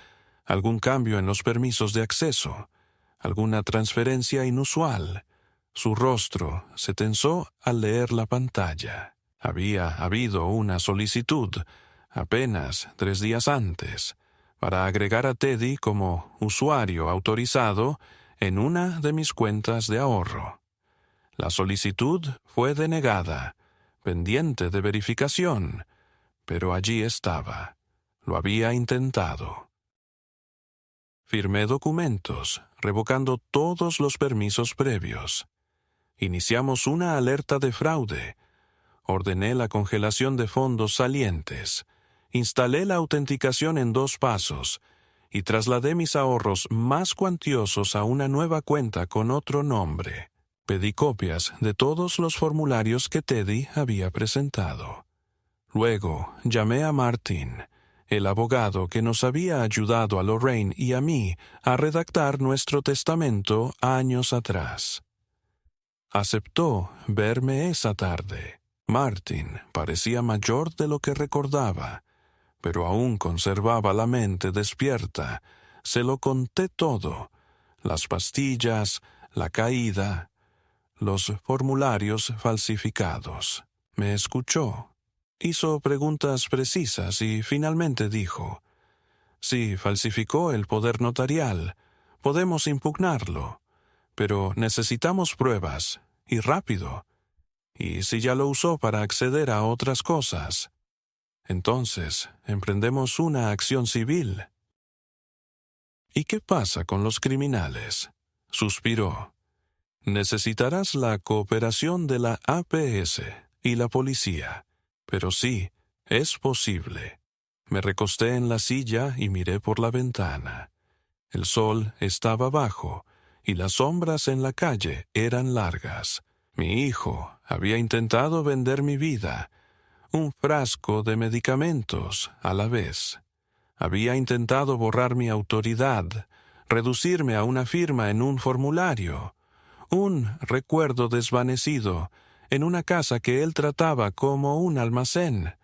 algún cambio en los permisos de acceso, alguna transferencia inusual. Su rostro se tensó al leer la pantalla. Había habido una solicitud, apenas 3 días antes, para agregar a Teddy como usuario autorizado en una de mis cuentas de ahorro. La solicitud fue denegada, pendiente de verificación, pero allí estaba. Lo había intentado. Firmé documentos, revocando todos los permisos previos. Iniciamos una alerta de fraude. Ordené la congelación de fondos salientes. Instalé la autenticación en 2 pasos y trasladé mis ahorros más cuantiosos a una nueva cuenta con otro nombre. Pedí copias de todos los formularios que Teddy había presentado. Luego llamé a Martin, el abogado que nos había ayudado a Lorraine y a mí a redactar nuestro testamento años atrás. Aceptó verme esa tarde. Martin parecía mayor de lo que recordaba, pero aún conservaba la mente despierta. Se lo conté todo: las pastillas, la caída, los formularios falsificados. Me escuchó. Hizo preguntas precisas y finalmente dijo: si falsificó el poder notarial, podemos impugnarlo, pero necesitamos pruebas, y rápido. Y si ya lo usó para acceder a otras cosas, entonces emprendemos una acción civil. ¿Y qué pasa con los criminales? Suspiró. Necesitarás la cooperación de la APS y la policía. Pero sí, es posible. Me recosté en la silla y miré por la ventana. El sol estaba bajo y las sombras en la calle eran largas. Mi hijo había intentado vender mi vida, un frasco de medicamentos a la vez. Había intentado borrar mi autoridad, reducirme a una firma en un formulario, un recuerdo desvanecido en una casa que él trataba como un almacén.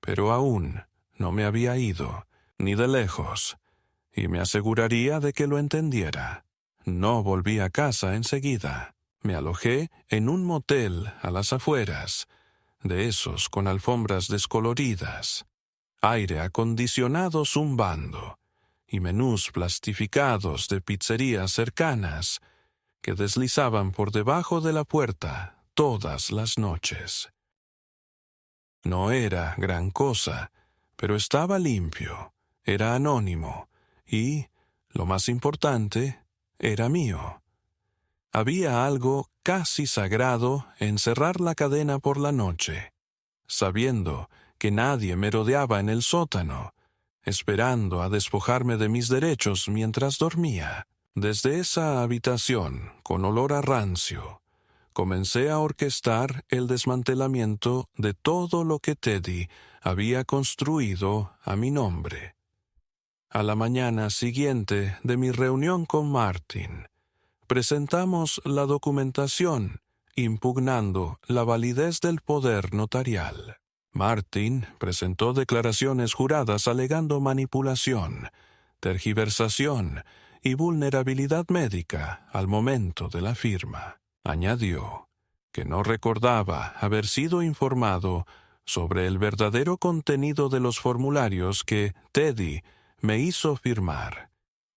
Pero aún no me había ido, ni de lejos, y me aseguraría de que lo entendiera. No volví a casa enseguida. Me alojé en un motel a las afueras, de esos con alfombras descoloridas, aire acondicionado zumbando y menús plastificados de pizzerías cercanas que deslizaban por debajo de la puerta todas las noches. No era gran cosa, pero estaba limpio, era anónimo y, lo más importante, era mío. Había algo casi sagrado en cerrar la cadena por la noche, sabiendo que nadie me rodeaba en el sótano, esperando a despojarme de mis derechos mientras dormía. Desde esa habitación, con olor a rancio, comencé a orquestar el desmantelamiento de todo lo que Teddy había construido a mi nombre. A la mañana siguiente de mi reunión con Martin, presentamos la documentación impugnando la validez del poder notarial. Martin presentó declaraciones juradas alegando manipulación, tergiversación y vulnerabilidad médica al momento de la firma. Añadió que no recordaba haber sido informado sobre el verdadero contenido de los formularios que Teddy me hizo firmar.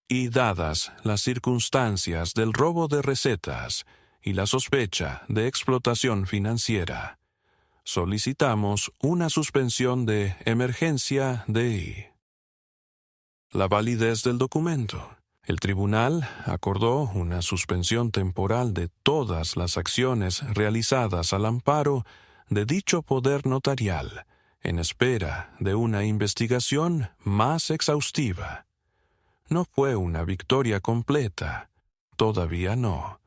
Y dadas las circunstancias del robo de recetas y la sospecha de explotación financiera, solicitamos una suspensión de emergencia DI. La validez del documento. El tribunal acordó una suspensión temporal de todas las acciones realizadas al amparo de dicho poder notarial, en espera de una investigación más exhaustiva. No fue una victoria completa, todavía no,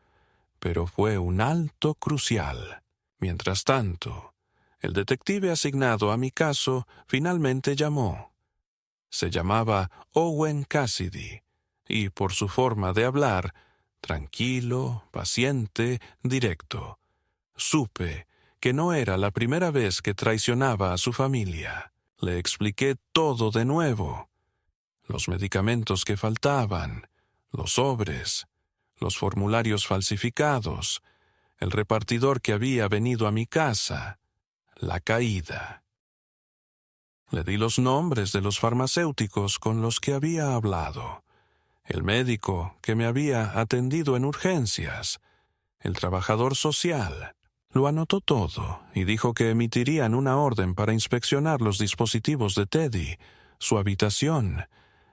pero fue un alto crucial. Mientras tanto, el detective asignado a mi caso finalmente llamó. Se llamaba Owen Cassidy, y por su forma de hablar, tranquilo, paciente, directo, supe que no era la primera vez que traicionaba a su familia. Le expliqué todo de nuevo. Los medicamentos que faltaban, los sobres, los formularios falsificados, el repartidor que había venido a mi casa, la caída. Le di los nombres de los farmacéuticos con los que había hablado, el médico que me había atendido en urgencias, el trabajador social. Lo anotó todo y dijo que emitirían una orden para inspeccionar los dispositivos de Teddy, su habitación,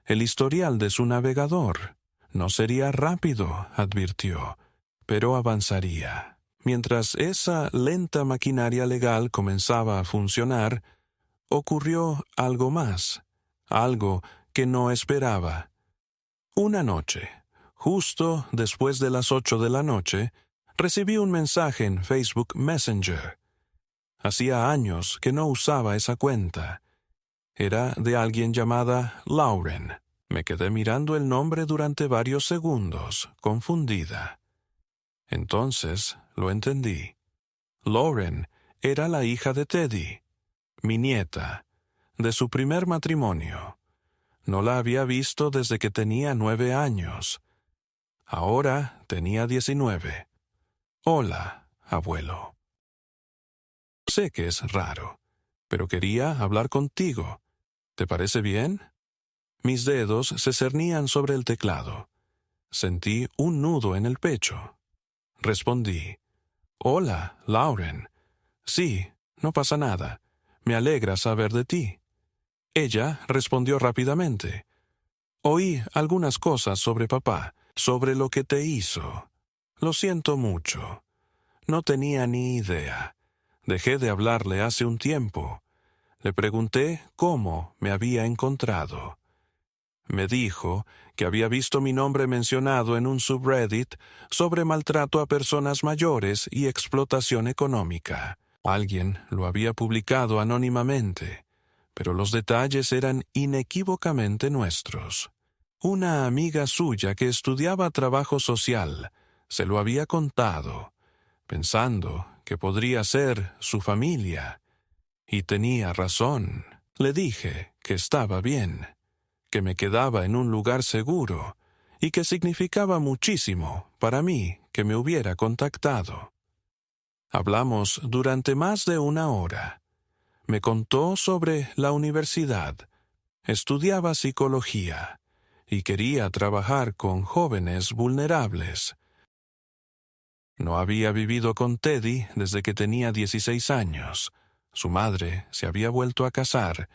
el historial de su navegador. No sería rápido, advirtió, pero avanzaría. Mientras esa lenta maquinaria legal comenzaba a funcionar, ocurrió algo más, algo que no esperaba. Una noche, justo después de las 8 de la noche, recibí un mensaje en Facebook Messenger. Hacía años que no usaba esa cuenta. Era de alguien llamada Lauren. Me quedé mirando el nombre durante varios segundos, confundida. Entonces lo entendí. Lauren era la hija de Teddy, mi nieta, de su primer matrimonio. No la había visto desde que tenía 9 años. Ahora tenía 19. Hola, abuelo. Sé que es raro, pero quería hablar contigo. ¿Te parece bien? Mis dedos se cernían sobre el teclado. Sentí un nudo en el pecho. Respondí. Hola, Lauren. Sí, no pasa nada. Me alegra saber de ti. Ella respondió rápidamente. Oí algunas cosas sobre papá, sobre lo que te hizo. Lo siento mucho. No tenía ni idea. Dejé de hablarle hace un tiempo. Le pregunté cómo me había encontrado. Me dijo que había visto mi nombre mencionado en un subreddit sobre maltrato a personas mayores y explotación económica. Alguien lo había publicado anónimamente, pero los detalles eran inequívocamente nuestros. Una amiga suya que estudiaba trabajo social se lo había contado, pensando que podría ser su familia. Y tenía razón. Le dije que estaba bien, que me quedaba en un lugar seguro y que significaba muchísimo para mí que me hubiera contactado. Hablamos durante más de 1 hora. Me contó sobre la universidad. Estudiaba psicología y quería trabajar con jóvenes vulnerables. No había vivido con Teddy desde que tenía 16 años. Su madre se había vuelto a casar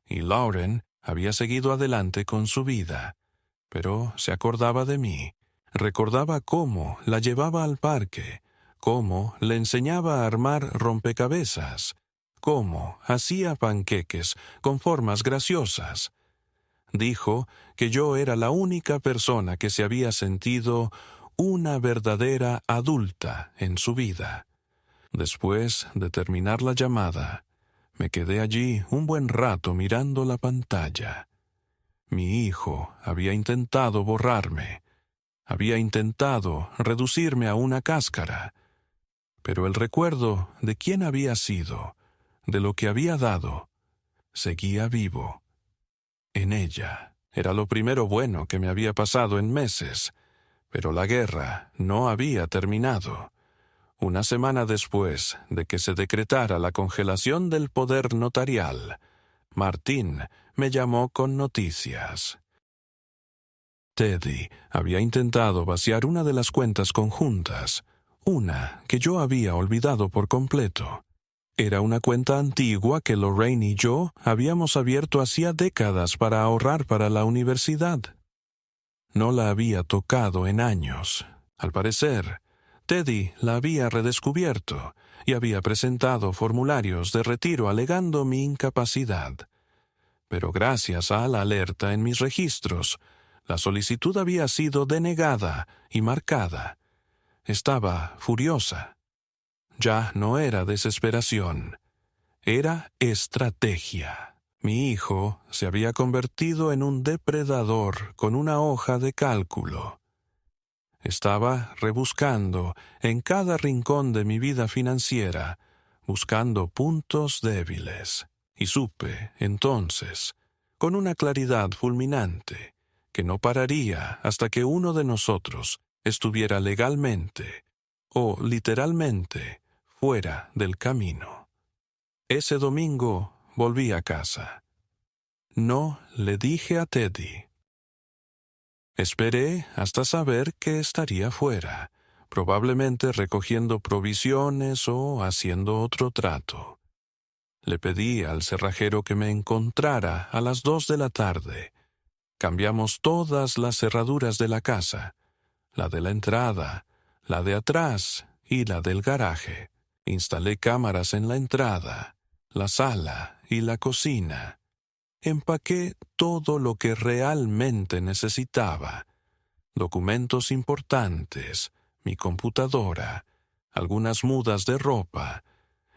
y Lauren había seguido adelante con su vida. Pero se acordaba de mí. Recordaba cómo la llevaba al parque, cómo le enseñaba a armar rompecabezas, cómo hacía panqueques con formas graciosas. Dijo que yo era la única persona que se había sentido una verdadera adulta en su vida. Después de terminar la llamada, me quedé allí un buen rato mirando la pantalla. Mi hijo había intentado borrarme, había intentado reducirme a una cáscara, pero el recuerdo de quién había sido, de lo que había dado, seguía vivo. En ella era lo primero bueno que me había pasado en meses, pero la guerra no había terminado. Una semana después de que se decretara la congelación del poder notarial, Martín me llamó con noticias. Teddy había intentado vaciar una de las cuentas conjuntas, una que yo había olvidado por completo. Era una cuenta antigua que Lorraine y yo habíamos abierto hacía décadas para ahorrar para la universidad. No la había tocado en años. Al parecer, Teddy la había redescubierto y había presentado formularios de retiro alegando mi incapacidad. Pero gracias a la alerta en mis registros, la solicitud había sido denegada y marcada. Estaba furiosa. Ya no era desesperación, era estrategia. Mi hijo se había convertido en un depredador con una hoja de cálculo. Estaba rebuscando en cada rincón de mi vida financiera, buscando puntos débiles. Y supe, entonces, con una claridad fulminante, que no pararía hasta que uno de nosotros estuviera legalmente o literalmente fuera del camino. Ese domingo volví a casa. No le dije a Teddy. Esperé hasta saber que estaría fuera, probablemente recogiendo provisiones o haciendo otro trato. Le pedí al cerrajero que me encontrara a las 2 de la tarde. Cambiamos todas las cerraduras de la casa, la de la entrada, la de atrás y la del garaje. Instalé cámaras en la entrada, la sala y la cocina. Empaqué todo lo que realmente necesitaba. Documentos importantes, mi computadora, algunas mudas de ropa,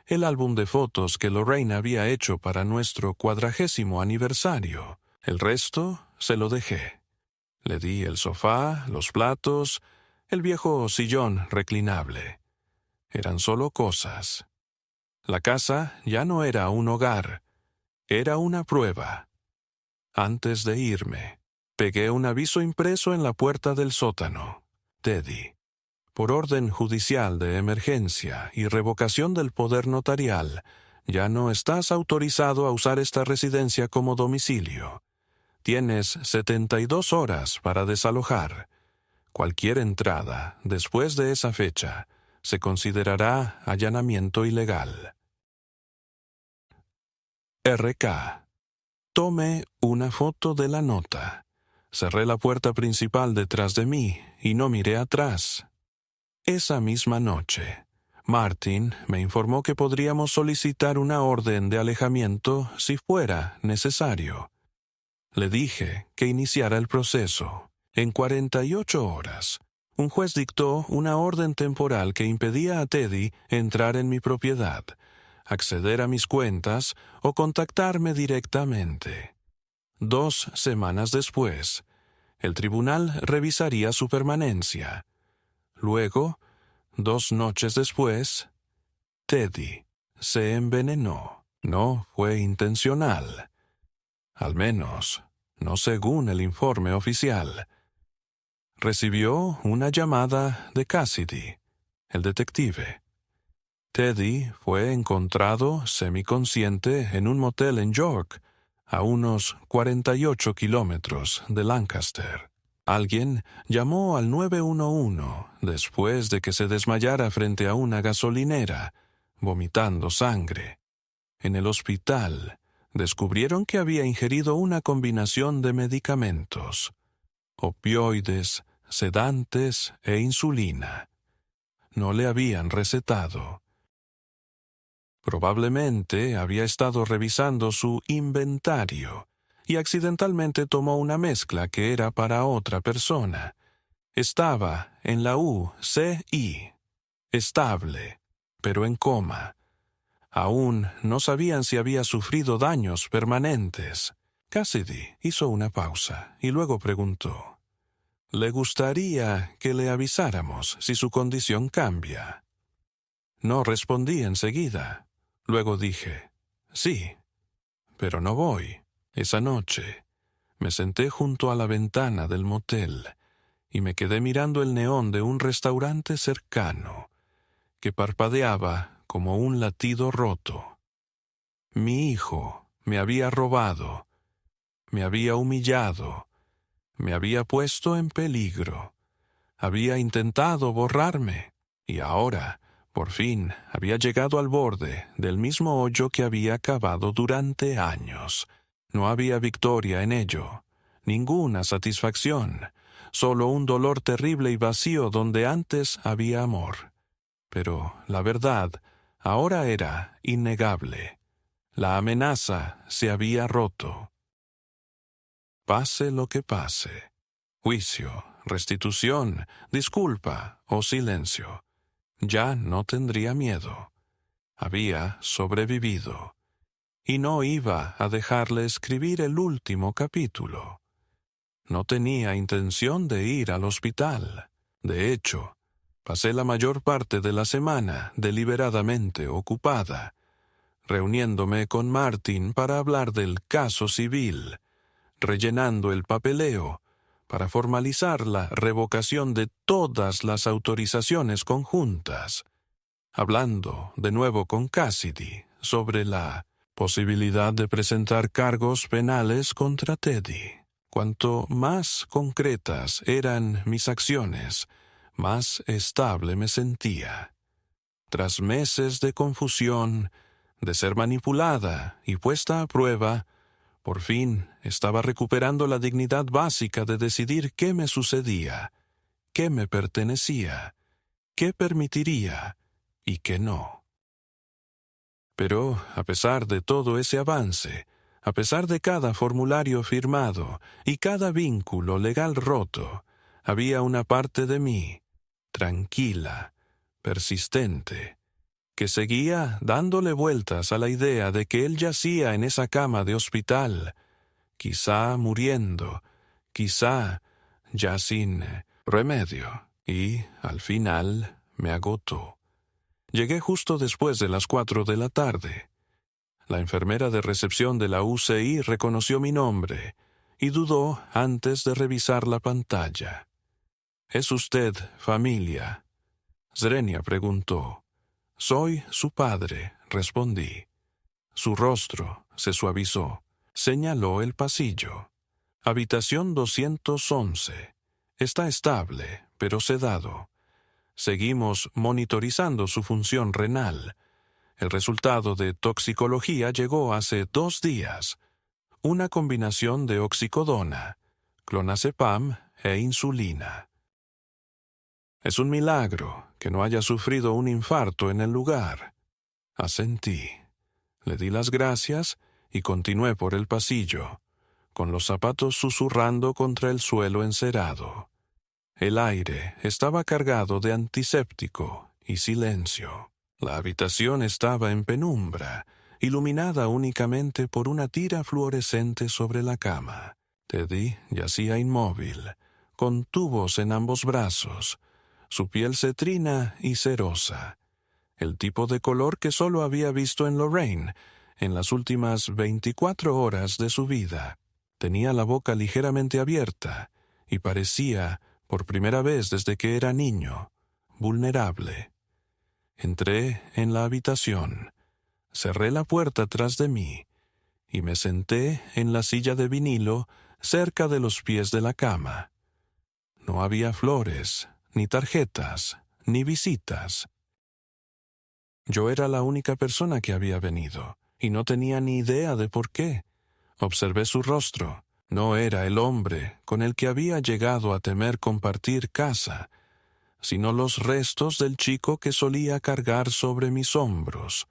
el álbum de fotos que Lorraine había hecho para nuestro 40º aniversario. El resto se lo dejé. Le di el sofá, los platos, el viejo sillón reclinable. Eran solo cosas. La casa ya no era un hogar, era una prueba. Antes de irme, pegué un aviso impreso en la puerta del sótano. Teddy, por orden judicial de emergencia y revocación del poder notarial, ya no estás autorizado a usar esta residencia como domicilio. Tienes 72 horas para desalojar. Cualquier entrada después de esa fecha se considerará allanamiento ilegal. RK. Tomé una foto de la nota. Cerré la puerta principal detrás de mí y no miré atrás. Esa misma noche, Martin me informó que podríamos solicitar una orden de alejamiento si fuera necesario. Le dije que iniciara el proceso. En 48 horas, un juez dictó una orden temporal que impedía a Teddy entrar en mi propiedad, acceder a mis cuentas o contactarme directamente. 2 semanas después, el tribunal revisaría su permanencia. Luego, 2 noches después, Teddy se envenenó. No fue intencional. Al menos, no según el informe oficial. recibió una llamada de Cassidy, el detective. Teddy fue encontrado semiconsciente en un motel en York, a unos 48 kilómetros de Lancaster. Alguien llamó al 911 después de que se desmayara frente a una gasolinera, vomitando sangre. En el hospital, descubrieron que había ingerido una combinación de medicamentos, opioides, sedantes e insulina. No le habían recetado. Probablemente había estado revisando su inventario y accidentalmente tomó una mezcla que era para otra persona. Estaba en la UCI, estable, pero en coma. Aún no sabían si había sufrido daños permanentes. Cassidy hizo una pausa y luego preguntó: «¿Le gustaría que le avisáramos si su condición cambia?» No respondí enseguida. Luego dije: «Sí, pero no voy». Esa noche me senté junto a la ventana del motel y me quedé mirando el neón de un restaurante cercano que parpadeaba como un latido roto. Mi hijo me había robado, me había humillado, me había puesto en peligro, había intentado borrarme y ahora, por fin, había llegado al borde del mismo hoyo que había cavado durante años. No había victoria en ello, ninguna satisfacción, solo un dolor terrible y vacío donde antes había amor. Pero la verdad ahora era innegable. La amenaza se había roto. Pase lo que pase, juicio, restitución, disculpa o silencio, ya no tendría miedo. Había sobrevivido. Y no iba a dejarle escribir el último capítulo. No tenía intención de ir al hospital. De hecho, pasé la mayor parte de la semana deliberadamente ocupada, reuniéndome con Martin para hablar del caso civil, rellenando el papeleo para formalizar la revocación de todas las autorizaciones conjuntas, hablando de nuevo con Cassidy sobre la posibilidad de presentar cargos penales contra Teddy. Cuanto más concretas eran mis acciones, más estable me sentía. Tras meses de confusión, de ser manipulada y puesta a prueba, por fin estaba recuperando la dignidad básica de decidir qué me sucedía, qué me pertenecía, qué permitiría y qué no. Pero, a pesar de todo ese avance, a pesar de cada formulario firmado y cada vínculo legal roto, había una parte de mí, tranquila, persistente, que seguía dándole vueltas a la idea de que él yacía en esa cama de hospital, quizá muriendo, quizá ya sin remedio, y, al final, me agotó. Llegué justo después de las 4 de la tarde. La enfermera de recepción de la UCI reconoció mi nombre y dudó antes de revisar la pantalla. «¿Es usted familia?», Zrenia preguntó. «Soy su padre», respondí. Su rostro se suavizó. Señaló el pasillo. «Habitación 211. Está estable, pero sedado. Seguimos monitorizando su función renal. El resultado de toxicología llegó hace 2 días. Una combinación de oxicodona, clonazepam e insulina. Es un milagro que no haya sufrido un infarto en el lugar». Asentí. Le di las gracias y continué por el pasillo, con los zapatos susurrando contra el suelo encerado. El aire estaba cargado de antiséptico y silencio. La habitación estaba en penumbra, iluminada únicamente por una tira fluorescente sobre la cama. Teddy yacía inmóvil, con tubos en ambos brazos, su piel cetrina y cerosa, el tipo de color que solo había visto en Lorraine en las últimas 24 horas de su vida. Tenía la boca ligeramente abierta y parecía por primera vez desde que era niño, vulnerable. Entré en la habitación, cerré la puerta tras de mí y me senté en la silla de vinilo cerca de los pies de la cama. No había flores, ni tarjetas, ni visitas. Yo era la única persona que había venido, y no tenía ni idea de por qué. Observé su rostro. No era el hombre con el que había llegado a temer compartir casa, sino los restos del chico que solía cargar sobre mis hombros.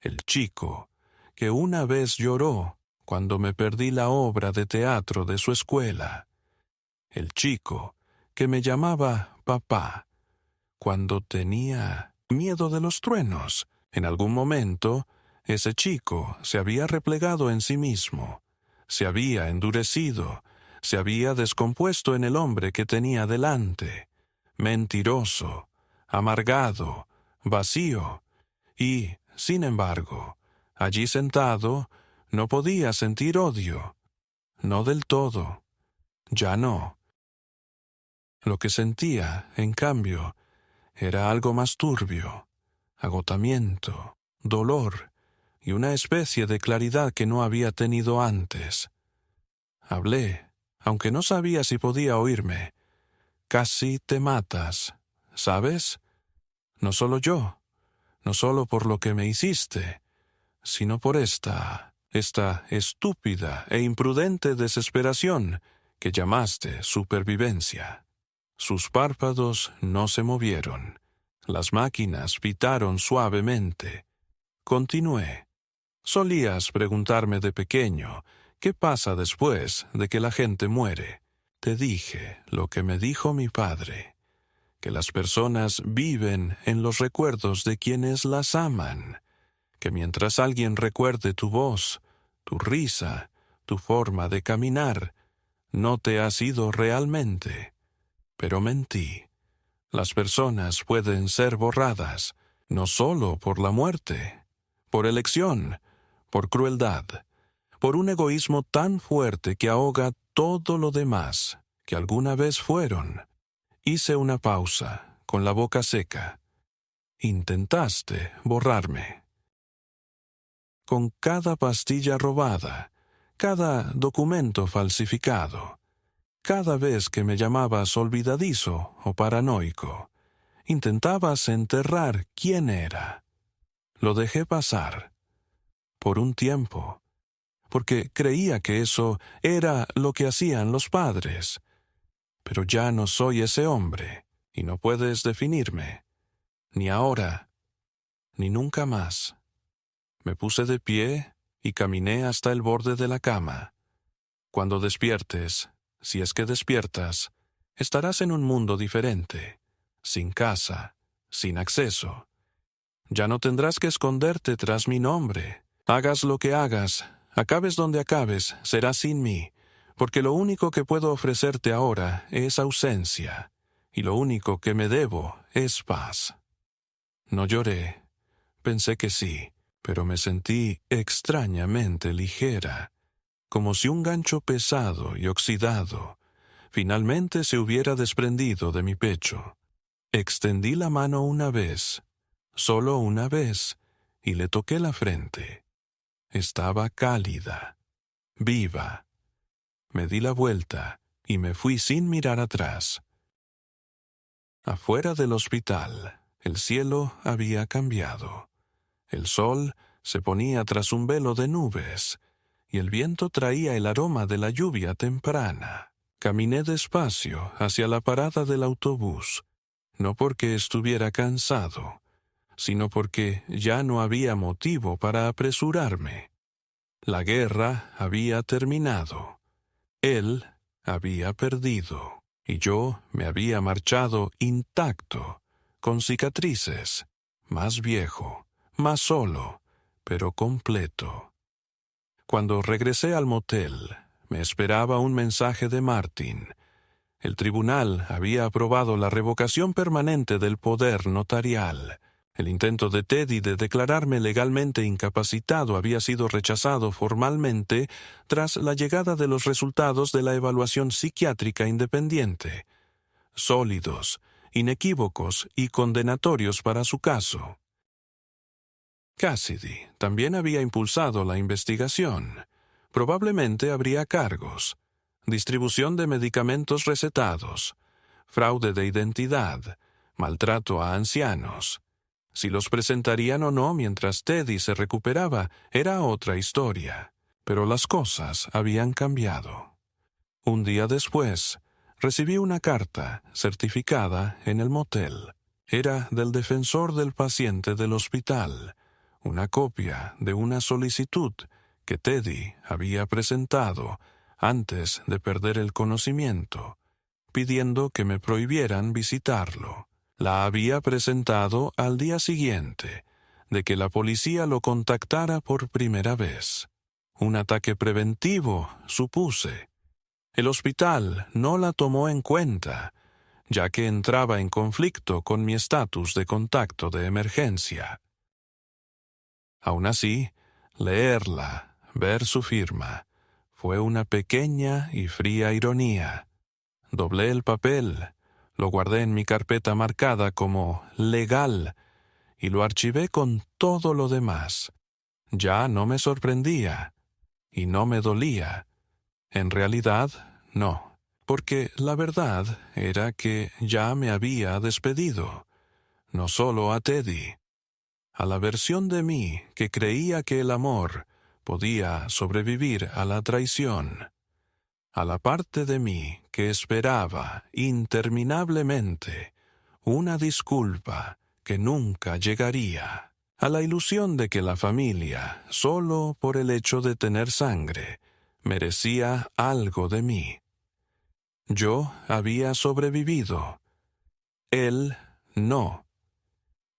El chico que una vez lloró cuando me perdí la obra de teatro de su escuela. El chico que me llamaba papá cuando tenía miedo de los truenos. En algún momento, ese chico se había replegado en sí mismo, se había endurecido, se había descompuesto en el hombre que tenía delante, mentiroso, amargado, vacío, y, sin embargo, allí sentado, no podía sentir odio. No del todo. Ya no. Lo que sentía, en cambio, era algo más turbio, agotamiento, dolor y una especie de claridad que no había tenido antes. Hablé, aunque no sabía si podía oírme. Casi te matas, ¿sabes? No solo yo, no solo por lo que me hiciste, sino por esta estúpida e imprudente desesperación que llamaste supervivencia. Sus párpados no se movieron. Las máquinas pitaron suavemente. Continué. Solías preguntarme de pequeño, ¿qué pasa después de que la gente muere? Te dije lo que me dijo mi padre, que las personas viven en los recuerdos de quienes las aman, que mientras alguien recuerde tu voz, tu risa, tu forma de caminar, no te has ido realmente. Pero mentí. Las personas pueden ser borradas, no solo por la muerte, por elección, por crueldad, por un egoísmo tan fuerte que ahoga todo lo demás que alguna vez fueron. Hice una pausa, con la boca seca. Intentaste borrarme. Con cada pastilla robada, cada documento falsificado, cada vez que me llamabas olvidadizo o paranoico, intentabas enterrar quién era. Lo dejé pasar. Por un tiempo. Porque creía que eso era lo que hacían los padres. Pero ya no soy ese hombre, y no puedes definirme. Ni ahora, ni nunca más. Me puse de pie y caminé hasta el borde de la cama. Cuando despiertes, si es que despiertas, estarás en un mundo diferente, sin casa, sin acceso. Ya no tendrás que esconderte tras mi nombre. Hagas lo que hagas, acabes donde acabes, serás sin mí, porque lo único que puedo ofrecerte ahora es ausencia, y lo único que me debo es paz. No lloré. Pensé que sí, pero me sentí extrañamente ligera, como si un gancho pesado y oxidado finalmente se hubiera desprendido de mi pecho. Extendí la mano una vez, solo una vez, y le toqué la frente. Estaba cálida, viva. Me di la vuelta y me fui sin mirar atrás. Afuera del hospital, el cielo había cambiado. El sol se ponía tras un velo de nubes, y el viento traía el aroma de la lluvia temprana. Caminé despacio hacia la parada del autobús, no porque estuviera cansado, sino porque ya no había motivo para apresurarme. La guerra había terminado. Él había perdido, y yo me había marchado intacto, con cicatrices, más viejo, más solo, pero completo. Cuando regresé al motel, me esperaba un mensaje de Martin. El tribunal había aprobado la revocación permanente del poder notarial. El intento de Teddy de declararme legalmente incapacitado había sido rechazado formalmente tras la llegada de los resultados de la evaluación psiquiátrica independiente. sólidos, inequívocos y condenatorios para su caso. Cassidy también había impulsado la investigación. Probablemente habría cargos, distribución de medicamentos recetados, fraude de identidad, maltrato a ancianos. Si los presentarían o no mientras Teddy se recuperaba era otra historia, pero las cosas habían cambiado. Un día después, recibí una carta certificada en el motel. Era del defensor del paciente del hospital, una copia de una solicitud que Teddy había presentado antes de perder el conocimiento, pidiendo que me prohibieran visitarlo. La había presentado al día siguiente de que la policía lo contactara por primera vez. Un ataque preventivo, supuse. El hospital no la tomó en cuenta, ya que entraba en conflicto con mi estatus de contacto de emergencia. Aún así, leerla, ver su firma, fue una pequeña y fría ironía. Doblé el papel, lo guardé en mi carpeta marcada como legal y lo archivé con todo lo demás. Ya no me sorprendía y no me dolía. En realidad, no, porque la verdad era que ya me había despedido, no solo a Teddy, a la versión de mí que creía que el amor podía sobrevivir a la traición, a la parte de mí que esperaba interminablemente una disculpa que nunca llegaría, a la ilusión de que la familia, solo por el hecho de tener sangre, merecía algo de mí. Yo había sobrevivido. Él no.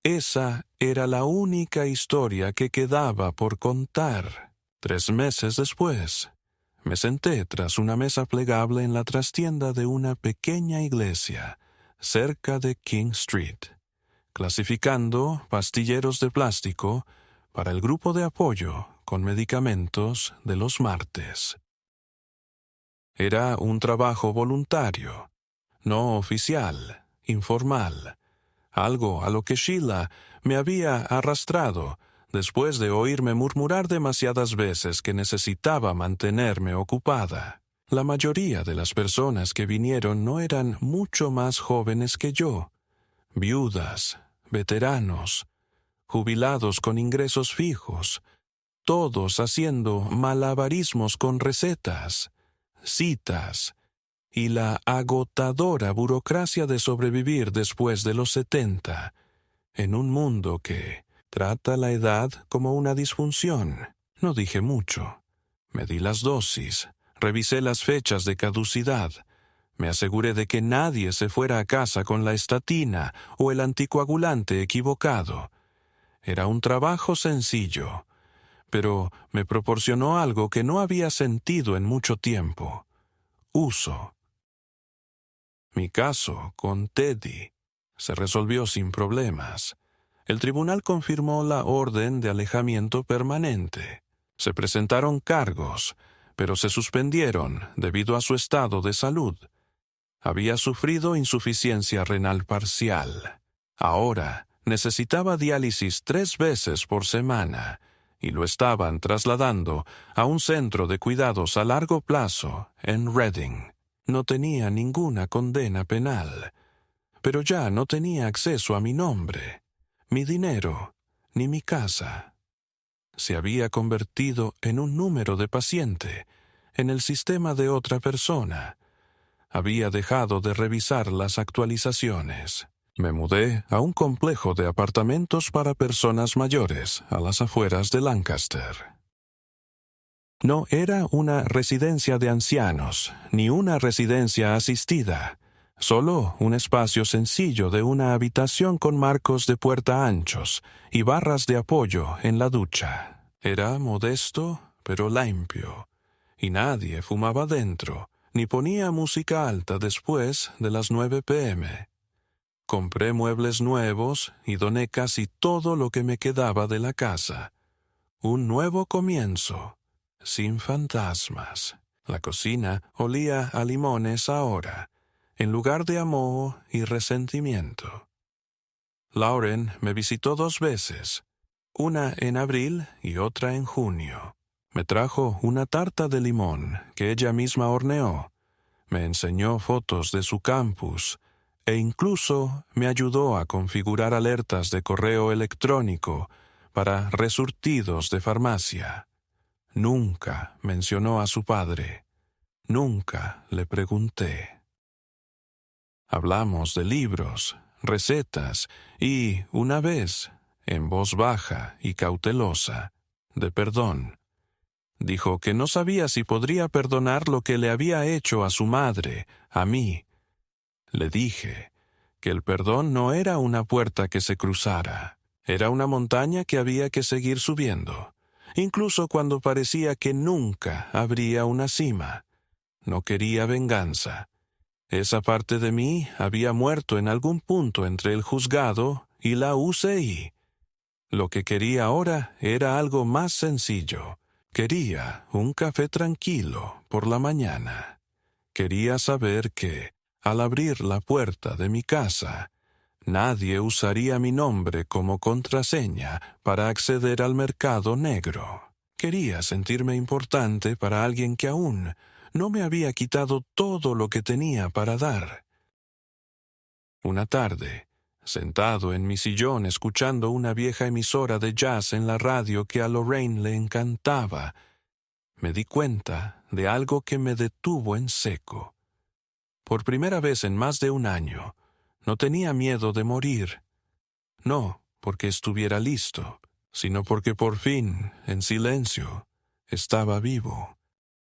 Esa era la única historia que quedaba por contar. 3 meses después, me senté tras una mesa plegable en la trastienda de una pequeña iglesia, cerca de King Street, clasificando pastilleros de plástico para el grupo de apoyo con medicamentos de los martes. Era un trabajo voluntario, no oficial, informal, algo a lo que Sheila me había arrastrado después de oírme murmurar demasiadas veces que necesitaba mantenerme ocupada. La mayoría de las personas que vinieron no eran mucho más jóvenes que yo, viudas, veteranos, jubilados con ingresos fijos, todos haciendo malabarismos con recetas, citas y la agotadora burocracia de sobrevivir después de los 70, en un mundo que trata la edad como una disfunción. No dije mucho. Medí las dosis, revisé las fechas de caducidad, me aseguré de que nadie se fuera a casa con la estatina o el anticoagulante equivocado. Era un trabajo sencillo, pero me proporcionó algo que no había sentido en mucho tiempo: uso. Mi caso con Teddy se resolvió sin problemas. El tribunal confirmó la orden de alejamiento permanente. Se presentaron cargos, pero se suspendieron debido a su estado de salud. Había sufrido insuficiencia renal parcial. Ahora necesitaba diálisis 3 veces por semana y lo estaban trasladando a un centro de cuidados a largo plazo en Reading. No tenía ninguna condena penal, pero ya no tenía acceso a mi nombre, mi dinero, ni mi casa. Se había convertido en un número de paciente en el sistema de otra persona. Había dejado de revisar las actualizaciones. Me mudé a un complejo de apartamentos para personas mayores a las afueras de Lancaster. No era una residencia de ancianos, ni una residencia asistida, solo un espacio sencillo de una habitación con marcos de puerta anchos y barras de apoyo en la ducha. Era modesto, pero limpio, y nadie fumaba dentro, ni ponía música alta después de las 9 p.m. Compré muebles nuevos y doné casi todo lo que me quedaba de la casa. Un nuevo comienzo, sin fantasmas. La cocina olía a limones ahora, en lugar de amor y resentimiento. Lauren me visitó 2 veces, una en abril y otra en junio. Me trajo una tarta de limón que ella misma horneó, me enseñó fotos de su campus e incluso me ayudó a configurar alertas de correo electrónico para resurtidos de farmacia. Nunca mencionó a su padre. Nunca le pregunté. Hablamos de libros, recetas y, una vez, en voz baja y cautelosa, de perdón. Dijo que no sabía si podría perdonar lo que le había hecho a su madre, a mí. Le dije que el perdón no era una puerta que se cruzara, era una montaña que había que seguir subiendo, incluso cuando parecía que nunca habría una cima. No quería venganza. Esa parte de mí había muerto en algún punto entre el juzgado y la UCI. Lo que quería ahora era algo más sencillo. Quería un café tranquilo por la mañana. Quería saber que, al abrir la puerta de mi casa, nadie usaría mi nombre como contraseña para acceder al mercado negro. Quería sentirme importante para alguien que aún no me había quitado todo lo que tenía para dar. Una tarde, sentado en mi sillón escuchando una vieja emisora de jazz en la radio que a Lorraine le encantaba, me di cuenta de algo que me detuvo en seco. Por primera vez en más de un año, no tenía miedo de morir. No porque estuviera listo, sino porque por fin, en silencio, estaba vivo.